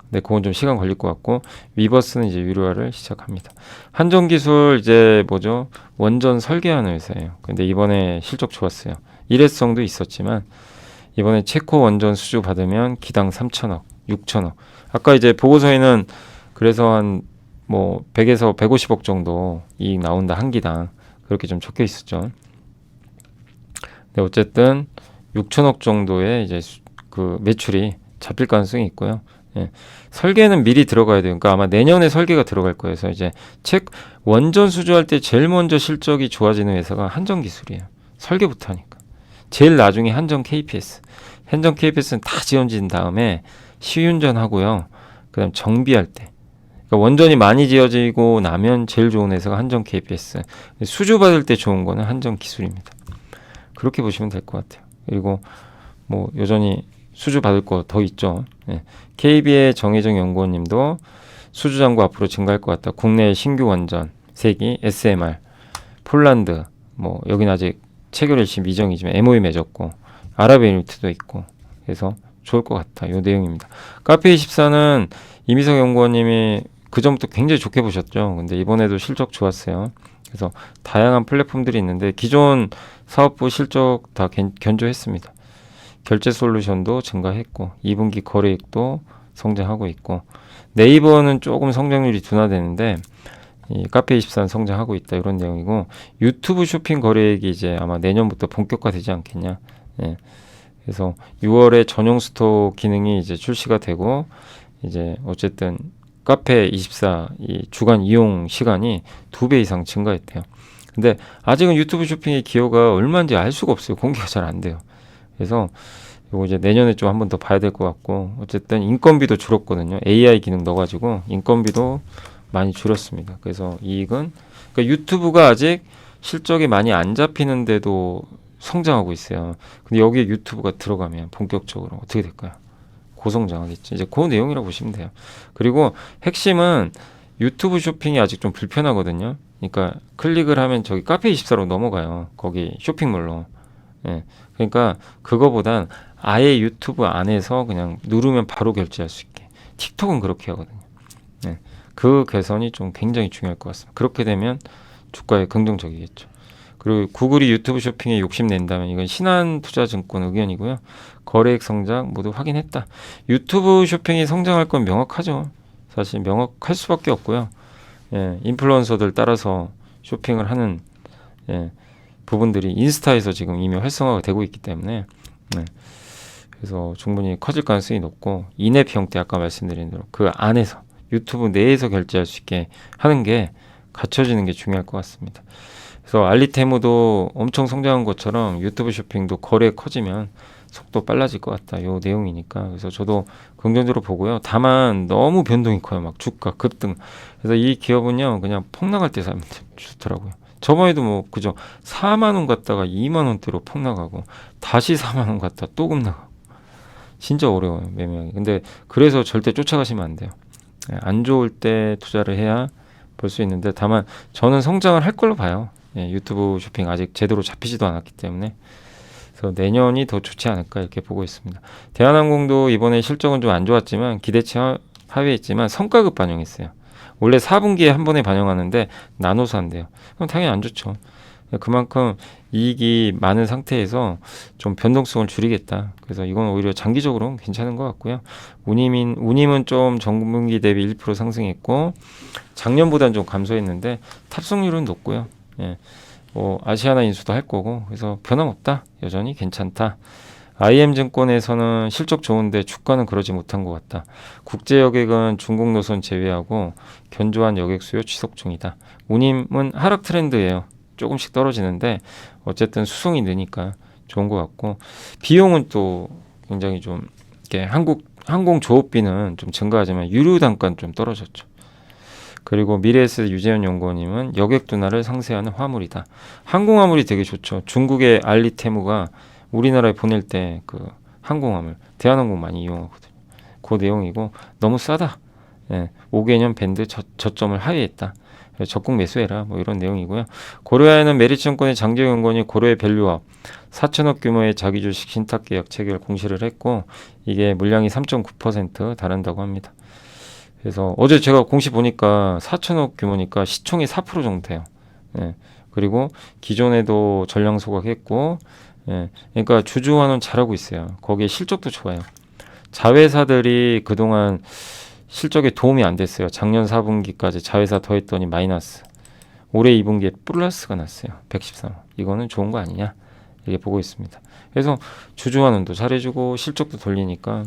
근데 그건 좀 시간 걸릴 것 같고 위버스는 이제 유료화를 시작합니다. 한전기술 이제 뭐죠? 원전 설계하는 회사예요. 근데 이번에 실적 좋았어요. 일회성도 있었지만 이번에 체코 원전 수주 받으면 기당 3천억, 6천억. 아까 이제 보고서에는 그래서 한 뭐 100에서 150억 정도 이익 나온다 한 기당 그렇게 좀 적혀 있었죠. 근데 어쨌든 6천억 정도의 이제 그 매출이 잡힐 가능성이 있고요. 예. 설계는 미리 들어가야 돼요. 그러니까 아마 내년에 설계가 들어갈 거예요. 그래서 이제 원전 수주할 때 제일 먼저 실적이 좋아지는 회사가 한전기술이에요. 설계부터 하니까. 제일 나중에 한전 KPS. 한전 KPS는 다 지어진 다음에 시운전하고요. 그다음 정비할 때. 그러니까 원전이 많이 지어지고 나면 제일 좋은 회사가 한전 KPS. 수주 받을 때 좋은 거는 한전 기술입니다. 그렇게 보시면 될 것 같아요. 그리고 뭐 여전히 수주 받을 거 더 있죠. 예. KB의 정혜정 연구원님도 수주 잔고 앞으로 증가할 것 같다. 국내 신규 원전 3기, SMR, 폴란드, 뭐 여기는 아직 체결 일시 미정이지만 MOU 맺었고 아랍에미리트도 있고 그래서 좋을 것 같다. 이 내용입니다. 카페24는 이미석 연구원님이 그 전부터 굉장히 좋게 보셨죠. 근데 이번에도 실적 좋았어요. 그래서 다양한 플랫폼들이 있는데 기존 사업부 실적 다 견조했습니다. 결제 솔루션도 증가했고 2분기 거래액도 성장하고 있고 네이버는 조금 성장률이 둔화되는데 이 카페24는 성장하고 있다 이런 내용이고 유튜브 쇼핑 거래액이 이제 아마 내년부터 본격화되지 않겠냐. 예. 그래서 6월에 전용 스토어 기능이 이제 출시가 되고 이제 어쨌든 카페24 이 주간 이용 시간이 2배 이상 증가했대요. 근데 아직은 유튜브 쇼핑의 기여가 얼마인지 알 수가 없어요. 공개가 잘 안 돼요. 그래서 이거 이제 내년에 좀 한 번 더 봐야 될 것 같고 어쨌든 인건비도 줄었거든요. AI 기능 넣어가지고 인건비도 많이 줄였습니다. 그래서 이익은 그러니까 유튜브가 아직 실적이 많이 안 잡히는데도 성장하고 있어요. 근데 여기에 유튜브가 들어가면 본격적으로 어떻게 될까요? 고성장하겠죠. 이제 그 내용이라고 보시면 돼요. 그리고 핵심은 유튜브 쇼핑이 아직 좀 불편하거든요. 그러니까 클릭을 하면 저기 카페24로 넘어가요. 거기 쇼핑몰로. 예. 그러니까 그거보단 아예 유튜브 안에서 그냥 누르면 바로 결제할 수 있게. 틱톡은 그렇게 하거든요. 예. 그 개선이 좀 굉장히 중요할 것 같습니다. 그렇게 되면 주가에 긍정적이겠죠. 그리고 구글이 유튜브 쇼핑에 욕심낸다면 이건 신한투자증권 의견이고요. 거래액 성장 모두 확인했다. 유튜브 쇼핑이 성장할 건 명확하죠. 사실 명확할 수밖에 없고요. 인플루언서들 따라서 쇼핑을 하는 부분들이 인스타에서 지금 이미 활성화가 되고 있기 때문에 그래서 충분히 커질 가능성이 높고 인앱 형태 아까 말씀드린 대로 그 안에서 유튜브 내에서 결제할 수 있게 하는 게 갖춰지는 게 중요할 것 같습니다. 그래서 알리테무도 엄청 성장한 것처럼 유튜브 쇼핑도 거래 커지면 속도 빨라질 것 같다. 요 내용이니까. 그래서 저도 긍정적으로 보고요. 다만 너무 변동이 커요. 막 주가 급등. 그래서 이 기업은요. 그냥 폭락할 때 사면 좋더라고요. 저번에도 뭐 그죠. 4만 원 갔다가 2만 원대로 폭락하고 다시 4만 원 갔다 또 급락하고. 진짜 어려워요. 매매하기. 근데 그래서 절대 쫓아가시면 안 돼요. 안 좋을 때 투자를 해야 볼 수 있는데 다만 저는 성장을 할 걸로 봐요. 유튜브 쇼핑 아직 제대로 잡히지도 않았기 때문에 그래서 내년이 더 좋지 않을까 이렇게 보고 있습니다. 대한항공도 이번에 실적은 좀 안 좋았지만 기대치 하위에 있지만 성과급 반영했어요. 원래 4분기에 한 번에 반영하는데 나눠서 한대요. 그럼 당연히 안 좋죠. 그만큼 이익이 많은 상태에서 좀 변동성을 줄이겠다. 그래서 이건 오히려 장기적으로는 괜찮은 것 같고요. 운임은 좀 전분기 대비 1% 상승했고 작년보다는 좀 감소했는데 탑승률은 높고요. 아시아나 인수도 할 거고 그래서 변함없다. 여전히 괜찮다. IM증권에서는 실적 좋은데 주가는 그러지 못한 것 같다. 국제 여객은 중국 노선 제외하고 견조한 여객 수요 지속 중이다. 운임은 하락 트렌드예요. 조금씩 떨어지는데 어쨌든 수송이 느니까 좋은 것 같고 비용은 또 굉장히 좀 이렇게 항공 조업비는 좀 증가하지만 유류 단가는 좀 떨어졌죠. 그리고 미래에셋 유재현 연구원님은 여객 둔화를 상쇄하는 화물이다. 항공화물이 되게 좋죠. 중국의 알리테무가 우리나라에 보낼 때 그 항공화물 대한항공 많이 이용하거든요. 그 내용이고 너무 싸다. 5개년 밴드 저점을 하회했다. 적극 매수해라 뭐 이런 내용이고요. 고려아에는 메리츠증권의 장재영 연구원이 고려의 밸류업 4천억 규모의 자기주식 신탁 계약 체결 공시를 했고 이게 물량이 3.9% 다른다고 합니다. 그래서 어제 제가 공시 보니까 4천억 규모니까 시총이 4% 정도 돼요. 그리고 기존에도 전량 소각했고 그러니까 주주환원 잘하고 있어요. 거기에 실적도 좋아요. 자회사들이 그동안 실적에 도움이 안 됐어요. 작년 4분기까지 자회사 더했더니 마이너스. 올해 2분기에 플러스가 났어요. 113억. 이거는 좋은 거 아니냐? 이렇게 보고 있습니다. 그래서 주주환원도 잘해주고 실적도 돌리니까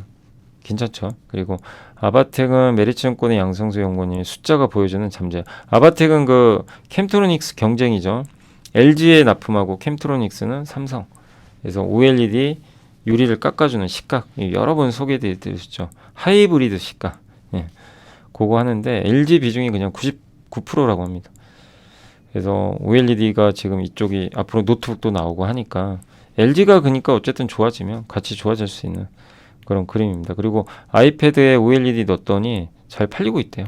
괜찮죠. 그리고 아바텍은 메리츠증권의 양성수 연구원님이 숫자가 보여주는 잠재. 아바텍은 그 캠트로닉스 경쟁이죠. LG에 납품하고 캠트로닉스는 삼성. 그래서 OLED 유리를 깎아주는 식각 여러 번 소개해드렸죠. 하이브리드 식각. 그거 하는데 LG 비중이 그냥 99%라고 합니다. 그래서 OLED가 지금 이쪽이 앞으로 노트북도 나오고 하니까 LG가 그러니까 어쨌든 좋아지면 같이 좋아질 수 있는 그런 그림입니다. 그리고 아이패드에 OLED 넣었더니 잘 팔리고 있대요.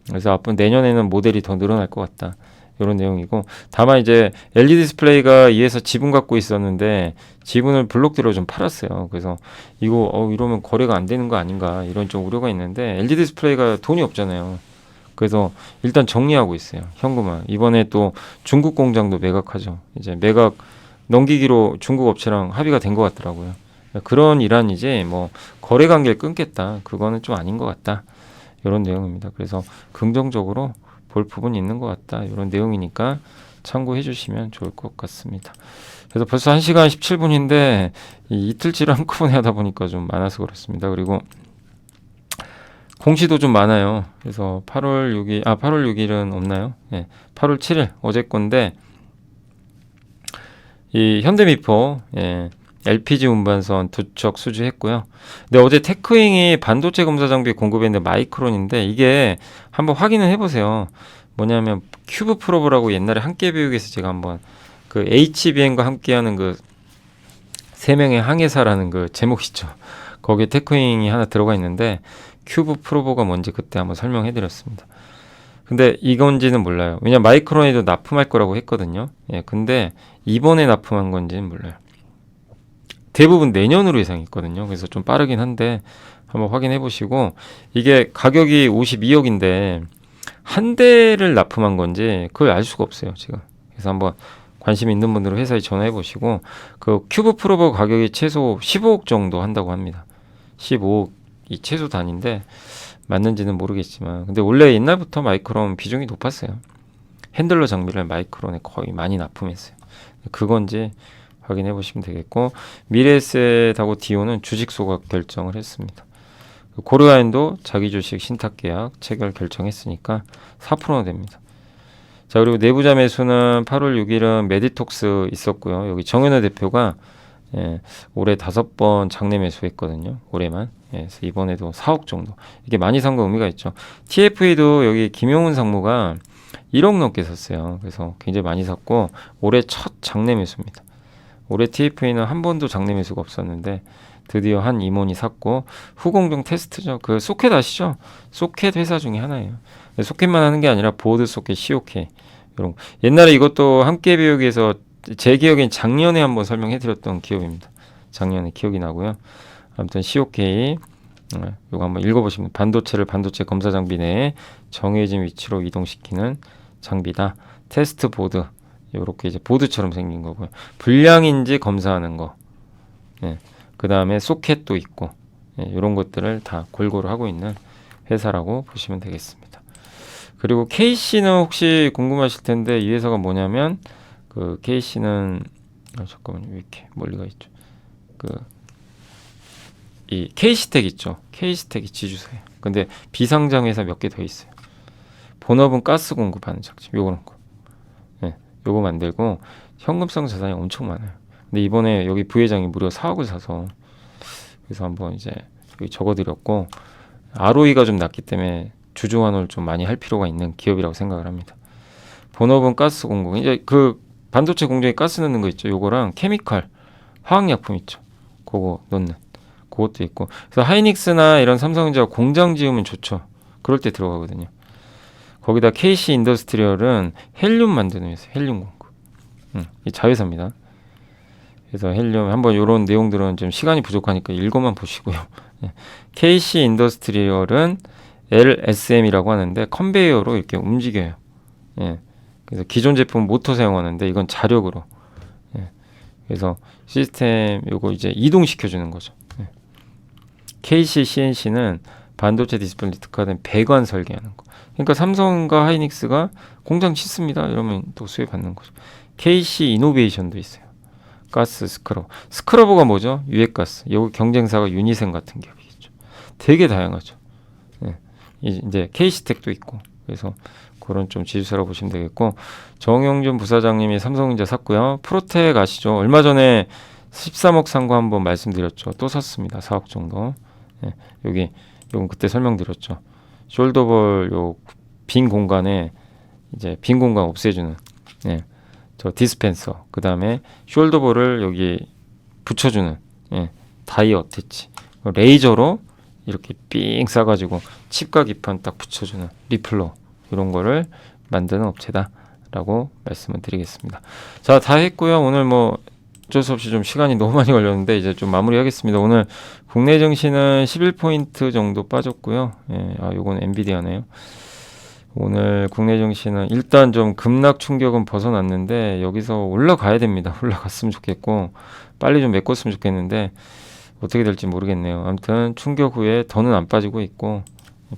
그래서 앞으로 내년에는 모델이 더 늘어날 것 같다. 이런 내용이고 다만 이제 LED 디스플레이가 이에서 지분 갖고 있었는데 지분을 블록대로 좀 팔았어요. 그래서 이거 이러면 거래가 안 되는 거 아닌가 이런 좀 우려가 있는데 LED 디스플레이가 돈이 없잖아요. 그래서 일단 정리하고 있어요. 현금화. 이번에 또 중국 공장도 매각하죠. 이제 매각 넘기기로 중국 업체랑 합의가 된 것 같더라고요. 그런 일환이지 뭐 거래 관계를 끊겠다. 그거는 좀 아닌 것 같다. 이런 내용입니다. 그래서 긍정적으로 볼 부분이 있는 것 같다. 이런 내용이니까 참고해 주시면 좋을 것 같습니다. 그래서 벌써 1시간 17분인데 이틀치를 한꺼번에 하다 보니까 좀 많아서 그렇습니다. 그리고 공시도 좀 많아요. 그래서 8월 6일은 없나요? 8월 7일 어제 건데 이 현대미포 LPG 운반선 두 척 수주했고요. 근데 어제 테크윙이 반도체 검사 장비 공급했는데 마이크론인데 이게 한번 확인을 해보세요. 뭐냐면 큐브 프로브라고 옛날에 함께 배우기에서 제가 한번 그 HBM과 함께하는 그 세 명의 항해사라는 그 제목이죠. 거기에 테크윙이 하나 들어가 있는데 큐브 프로브가 뭔지 그때 한번 설명해드렸습니다. 근데 이건지는 몰라요. 왜냐면 마이크론에도 납품할 거라고 했거든요. 근데 이번에 납품한 건지는 몰라요. 대부분 내년으로 예상했거든요. 그래서 좀 빠르긴 한데 한번 확인해 보시고 이게 가격이 52억인데 한 대를 납품한 건지 그걸 알 수가 없어요. 지금. 그래서 한번 관심 있는 분들은 회사에 전화해 보시고 그 큐브 프로버 가격이 최소 15억 정도 한다고 합니다. 15억이 최소 단위인데 맞는지는 모르겠지만 근데 원래 옛날부터 마이크론 비중이 높았어요. 핸들러 장비를 마이크론에 거의 많이 납품했어요. 그건지 확인해 보시면 되겠고 미래에셋하고 디오는 주식 소각 결정을 했습니다. 고려아연도 자기 주식 신탁 계약 체결 결정했으니까 4%나 됩니다. 자, 그리고 내부자 매수는 8월 6일은 메디톡스 있었고요. 여기 정현우 대표가 올해 5번 장내 매수했거든요. 올해만. 그래서 이번에도 4억 정도. 이게 많이 산 거 의미가 있죠. TFA도 여기 김용훈 상무가 1억 넘게 샀어요. 그래서 굉장히 많이 샀고 올해 첫 장내 매수입니다. 올해 TFA는 한 번도 장내 매수가 없었는데 드디어 한 임원이 샀고 후공정 테스트죠. 그 소켓 아시죠? 소켓 회사 중에 하나예요. 소켓만 하는 게 아니라 보드 소켓, COK 이런 거. 옛날에 이것도 함께 배우기에서 제 기억엔 작년에 한번 설명해드렸던 기업입니다. 작년에 기억이 나고요. 아무튼 COK 이거 한번 읽어보시면 반도체를 반도체 검사 장비 내에 정해진 위치로 이동시키는 장비다. 테스트 보드 이렇게 이제 보드처럼 생긴 거고요. 불량인지 검사하는 거. 그 다음에 소켓도 있고 이런 것들을 다 골고루 하고 있는 회사라고 보시면 되겠습니다. 그리고 KC는 혹시 궁금하실 텐데 이 회사가 뭐냐면 그 KC는 잠깐만요. 왜 이렇게 멀리가 있죠? 이 K스택 있죠. K스택이 지주사예요. 근데 비상장 회사 몇 개 더 있어요. 본업은 가스 공급하는 작품 요거는 거. 요거 만들고 현금성 자산이 엄청 많아요. 근데 이번에 여기 부회장이 무려 4억을 사서 그래서 한번 이제 여기 적어드렸고 ROE가 좀 낮기 때문에 주주 환호를 좀 많이 할 필요가 있는 기업이라고 생각을 합니다. 본업은 가스 공급. 이제 그 반도체 공정에 가스 넣는 거 있죠. 요거랑 케미칼 화학약품 있죠. 그거 넣는 그것도 있고. 그래서 하이닉스나 이런 삼성전자 공장 지으면 좋죠. 그럴 때 들어가거든요. 거기다 KC 인더스트리얼은 헬륨 만드는 회사, 헬륨 공급. 이 자회사입니다. 그래서 헬륨 한번 이런 내용들은 좀 시간이 부족하니까 읽어만 보시고요. KC 인더스트리얼은 LSM이라고 하는데 컨베이어로 이렇게 움직여요. 그래서 기존 제품 모터 사용하는데 이건 자력으로. 그래서 시스템 요거 이제 이동시켜 주는 거죠. KC CNC는 반도체 디스플레이 특화된 배관 설계하는 거. 그러니까 삼성과 하이닉스가 공장 짓습니다. 이러면 또 수혜 받는 거죠. KC 이노베이션도 있어요. 가스 스크러버. 스크러버가 뭐죠? 유해가스. 여기 경쟁사가 유니센 같은 기업이겠죠. 되게 다양하죠. 이제 K스택도 있고. 그래서 그런 좀 지주사라고 보시면 되겠고. 정용준 부사장님이 삼성전자 샀고요. 프로텍 아시죠? 얼마 전에 13억 산 거 한번 말씀드렸죠. 또 샀습니다. 4억 정도. 여기 요건 그때 설명드렸죠. 숄더볼 요 빈 공간에 이제 빈 공간 없애주는 저 디스펜서. 그 다음에 숄더볼을 여기 붙여주는 다이 어태치. 레이저로 이렇게 삥 싸가지고 칩과 기판 딱 붙여주는 리플러 이런 거를 만드는 업체다라고 말씀을 드리겠습니다. 자, 다 했고요. 오늘 뭐 어쩔 수 없이 좀 시간이 너무 많이 걸렸는데 이제 좀 마무리하겠습니다. 오늘 국내 증시는 11포인트 정도 빠졌고요. 요건 엔비디아네요. 오늘 국내 증시는 일단 좀 급락 충격은 벗어났는데 여기서 올라가야 됩니다. 올라갔으면 좋겠고 빨리 좀 메꿨으면 좋겠는데 어떻게 될지 모르겠네요. 아무튼 충격 후에 더는 안 빠지고 있고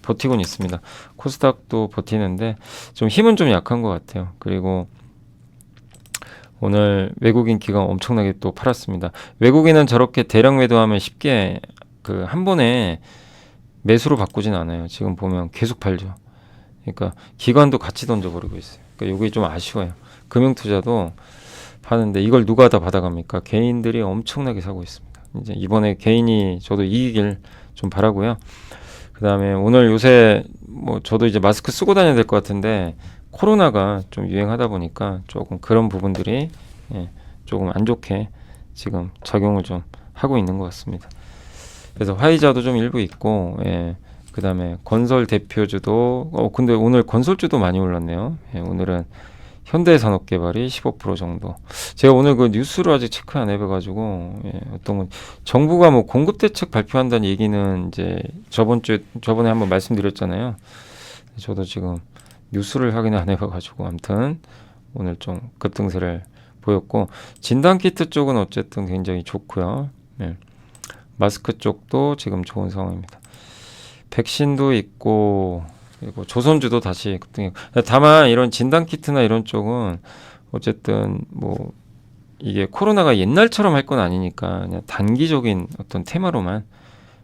버티고는 있습니다. 코스닥도 버티는데 좀 힘은 좀 약한 것 같아요. 그리고 오늘 외국인 기관 엄청나게 또 팔았습니다. 외국인은 저렇게 대량 매도하면 쉽게 그 한 번에 매수로 바꾸진 않아요. 지금 보면 계속 팔죠. 그러니까 기관도 같이 던져버리고 있어요. 그러니까 이게 좀 아쉬워요. 금융투자도 파는데 이걸 누가 다 받아갑니까? 개인들이 엄청나게 사고 있습니다. 이제 이번에 개인이 저도 이기길 좀 바라고요. 그 다음에 오늘 요새 뭐 저도 이제 마스크 쓰고 다녀야 될 것 같은데 코로나가 좀 유행하다 보니까 조금 그런 부분들이 조금 안 좋게 지금 작용을 좀 하고 있는 것 같습니다. 그래서 화이자도 좀 일부 있고, 그 다음에 건설 대표주도, 근데 오늘 건설주도 많이 올랐네요. 오늘은 현대산업개발이 15% 정도. 제가 오늘 그 뉴스를 아직 체크 안 해봐가지고, 어떤 건 정부가 뭐 공급대책 발표한다는 얘기는 이제 저번에 한번 말씀드렸잖아요. 저도 지금 뉴스를 확인 안 해봐가지고 아무튼 오늘 좀 급등세를 보였고 진단키트 쪽은 어쨌든 굉장히 좋고요. 마스크 쪽도 지금 좋은 상황입니다. 백신도 있고 그리고 조선주도 다시 급등해. 다만 이런 진단 키트나 이런 쪽은 어쨌든 뭐 이게 코로나가 옛날처럼 할 건 아니니까 그냥 단기적인 어떤 테마로만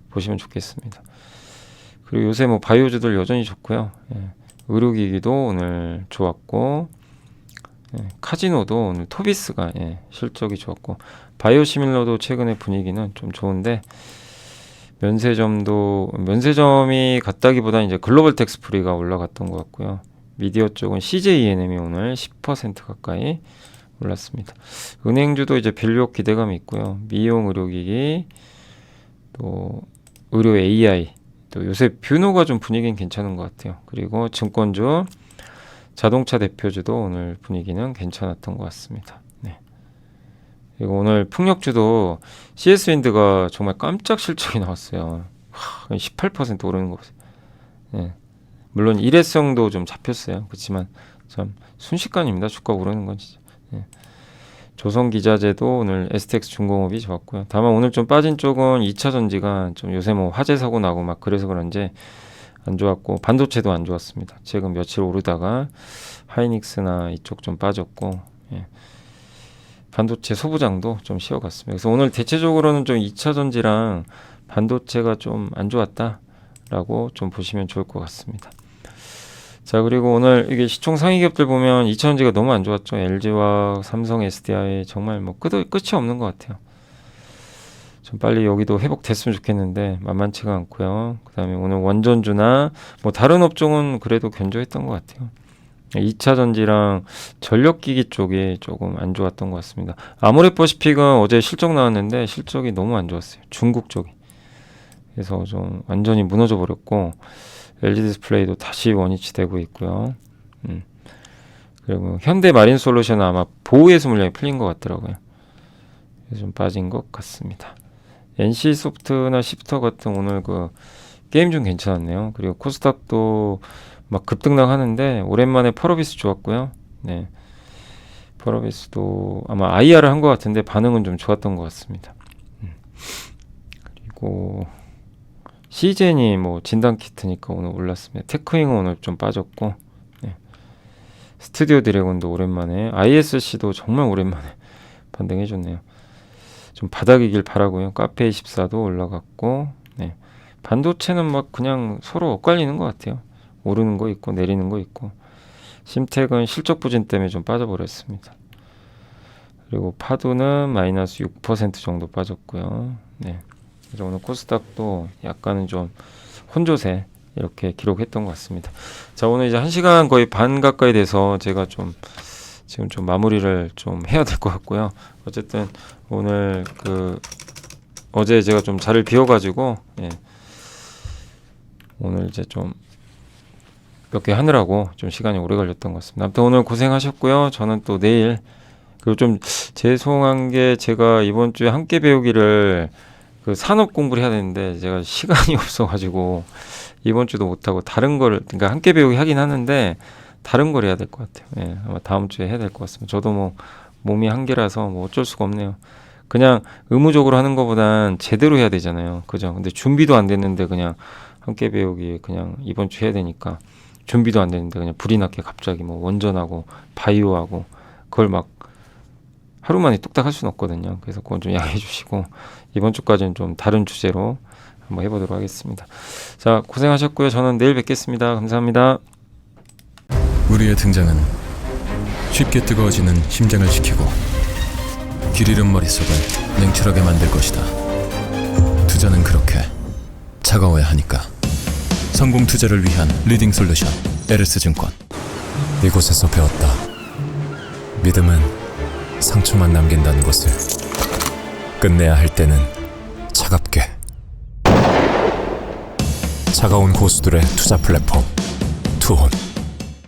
보시면 좋겠습니다. 그리고 요새 뭐 바이오주들 여전히 좋고요. 예. 의료기기도 오늘 좋았고, 예. 카지노도 오늘 토비스가 예. 실적이 좋았고, 바이오시밀러도 최근에 분위기는 좀 좋은데 면세점이 갔다기보다 이제 글로벌 텍스프리가 올라갔던 것 같고요. 미디어 쪽은 CJENM이 오늘 10% 가까이 올랐습니다. 은행주도 이제 밸류업 기대감이 있고요. 미용 의료기기, 또 의료 AI, 또 요새 뷰노가 좀 분위기는 괜찮은 것 같아요. 그리고 증권주, 자동차 대표주도 오늘 분위기는 괜찮았던 것 같습니다. 네. 그리고 오늘 풍력주도 CS윈드가 정말 깜짝 실적이 나왔어요. 18% 오르는 거 보세요. 네. 물론 일회성도 좀 잡혔어요. 그렇지만 참 순식간입니다. 주가 오르는 건 진짜. 네. 조선기자재도 오늘 STX 중공업이 좋았고요. 다만 오늘 좀 빠진 쪽은 2차 전지가 좀 요새 뭐 화재 사고 나고 막 그래서 그런지 안 좋았고, 반도체도 안 좋았습니다. 최근 며칠 오르다가 하이닉스나 이쪽 좀 빠졌고, 예. 반도체 소부장도 좀 쉬어갔습니다. 그래서 오늘 대체적으로는 좀 2차 전지랑 반도체가 좀 안 좋았다라고 좀 보시면 좋을 것 같습니다. 자, 그리고 오늘 이게 시총 상위 기업들 보면 2차 전지가 너무 안 좋았죠. LG화학, 삼성, SDI 정말 뭐 끝이 없는 것 같아요. 좀 빨리 여기도 회복됐으면 좋겠는데 만만치가 않고요. 그 다음에 오늘 원전주나 뭐 다른 업종은 그래도 견조했던 것 같아요. 2차 전지랑 전력기기 쪽이 조금 안 좋았던 것 같습니다. 아모레퍼시픽은 어제 실적 나왔는데 실적이 너무 안 좋았어요. 중국 쪽이. 그래서 좀 완전히 무너져 버렸고, LG 디스플레이도 다시 원위치 되고 있고요. 그리고 현대 마린 솔루션은 아마 보호해수 물량이 풀린 것 같더라고요. 그래서 좀 빠진 것 같습니다. NC 소프트나 시프터 같은 오늘 그 게임 좀 괜찮았네요. 그리고 코스닥도 막 급등락 하는데 오랜만에 펄어비스 좋았고요. 네. 펄어비스도 아마 IR을 한 것 같은데 반응은 좀 좋았던 것 같습니다. 그리고 시젠이 뭐 진단 키트니까 오늘 올랐습니다. 테크잉은 오늘 좀 빠졌고, 네. 스튜디오 드래곤도 오랜만에, ISC도 정말 오랜만에 반등해줬네요. 좀 바닥이길 바라고요. 카페24도 올라갔고, 네. 반도체는 막 그냥 서로 엇갈리는 것 같아요. 오르는 거 있고 내리는 거 있고. 심텍은 실적 부진 때문에 좀 빠져버렸습니다. 그리고 파도는 마이너스 6% 정도 빠졌고요. 네. 그래서 오늘 코스닥도 약간은 좀 혼조세 이렇게 기록했던 것 같습니다. 자, 오늘 이제 1시간 거의 반 가까이 돼서 제가 좀 지금 좀 마무리를 좀 해야 될 것 같고요. 어쨌든 오늘 어제 제가 좀 자리를 비워가지고, 예. 오늘 이제 좀 몇 개 하느라고 좀 시간이 오래 걸렸던 것 같습니다. 아무튼 오늘 고생하셨고요. 저는 또 내일, 그리고 좀 죄송한 게 제가 이번 주에 함께 배우기를 그 산업 공부를 해야 되는데 제가 시간이 없어가지고 이번 주도 못하고 다른 거를, 그러니까 함께 배우기 하긴 하는데 다른 걸 해야 될 것 같아요. 예, 아마 다음 주에 해야 될 것 같습니다. 저도 뭐 몸이 한계라서 뭐 어쩔 수가 없네요. 그냥 의무적으로 하는 것보단 제대로 해야 되잖아요. 그죠? 근데 준비도 안 됐는데 그냥 함께 배우기 그냥 이번 주 해야 되니까, 준비도 안 됐는데 그냥 불이 났게 갑자기 뭐 원전하고 바이오하고 그걸 막 하루 만에 뚝딱 할 수는 없거든요. 그래서 그건 좀 양해해 주시고 이번 주까지는 좀 다른 주제로 한번 해보도록 하겠습니다. 자, 고생하셨고요. 저는 내일 뵙겠습니다. 감사합니다. 우리의 등장은 쉽게 뜨거워지는 심장을 지키고 길 잃은 머릿속을 냉철하게 만들 것이다. 투자는 그렇게 차가워야 하니까. 성공 투자를 위한 리딩 솔루션 에르스증권. 이곳에서 배웠다. 믿음은 상처만 남긴다는 것을. 끝내야 할 때는 차갑게. 차가운 고수들의 투자 플랫폼 투혼.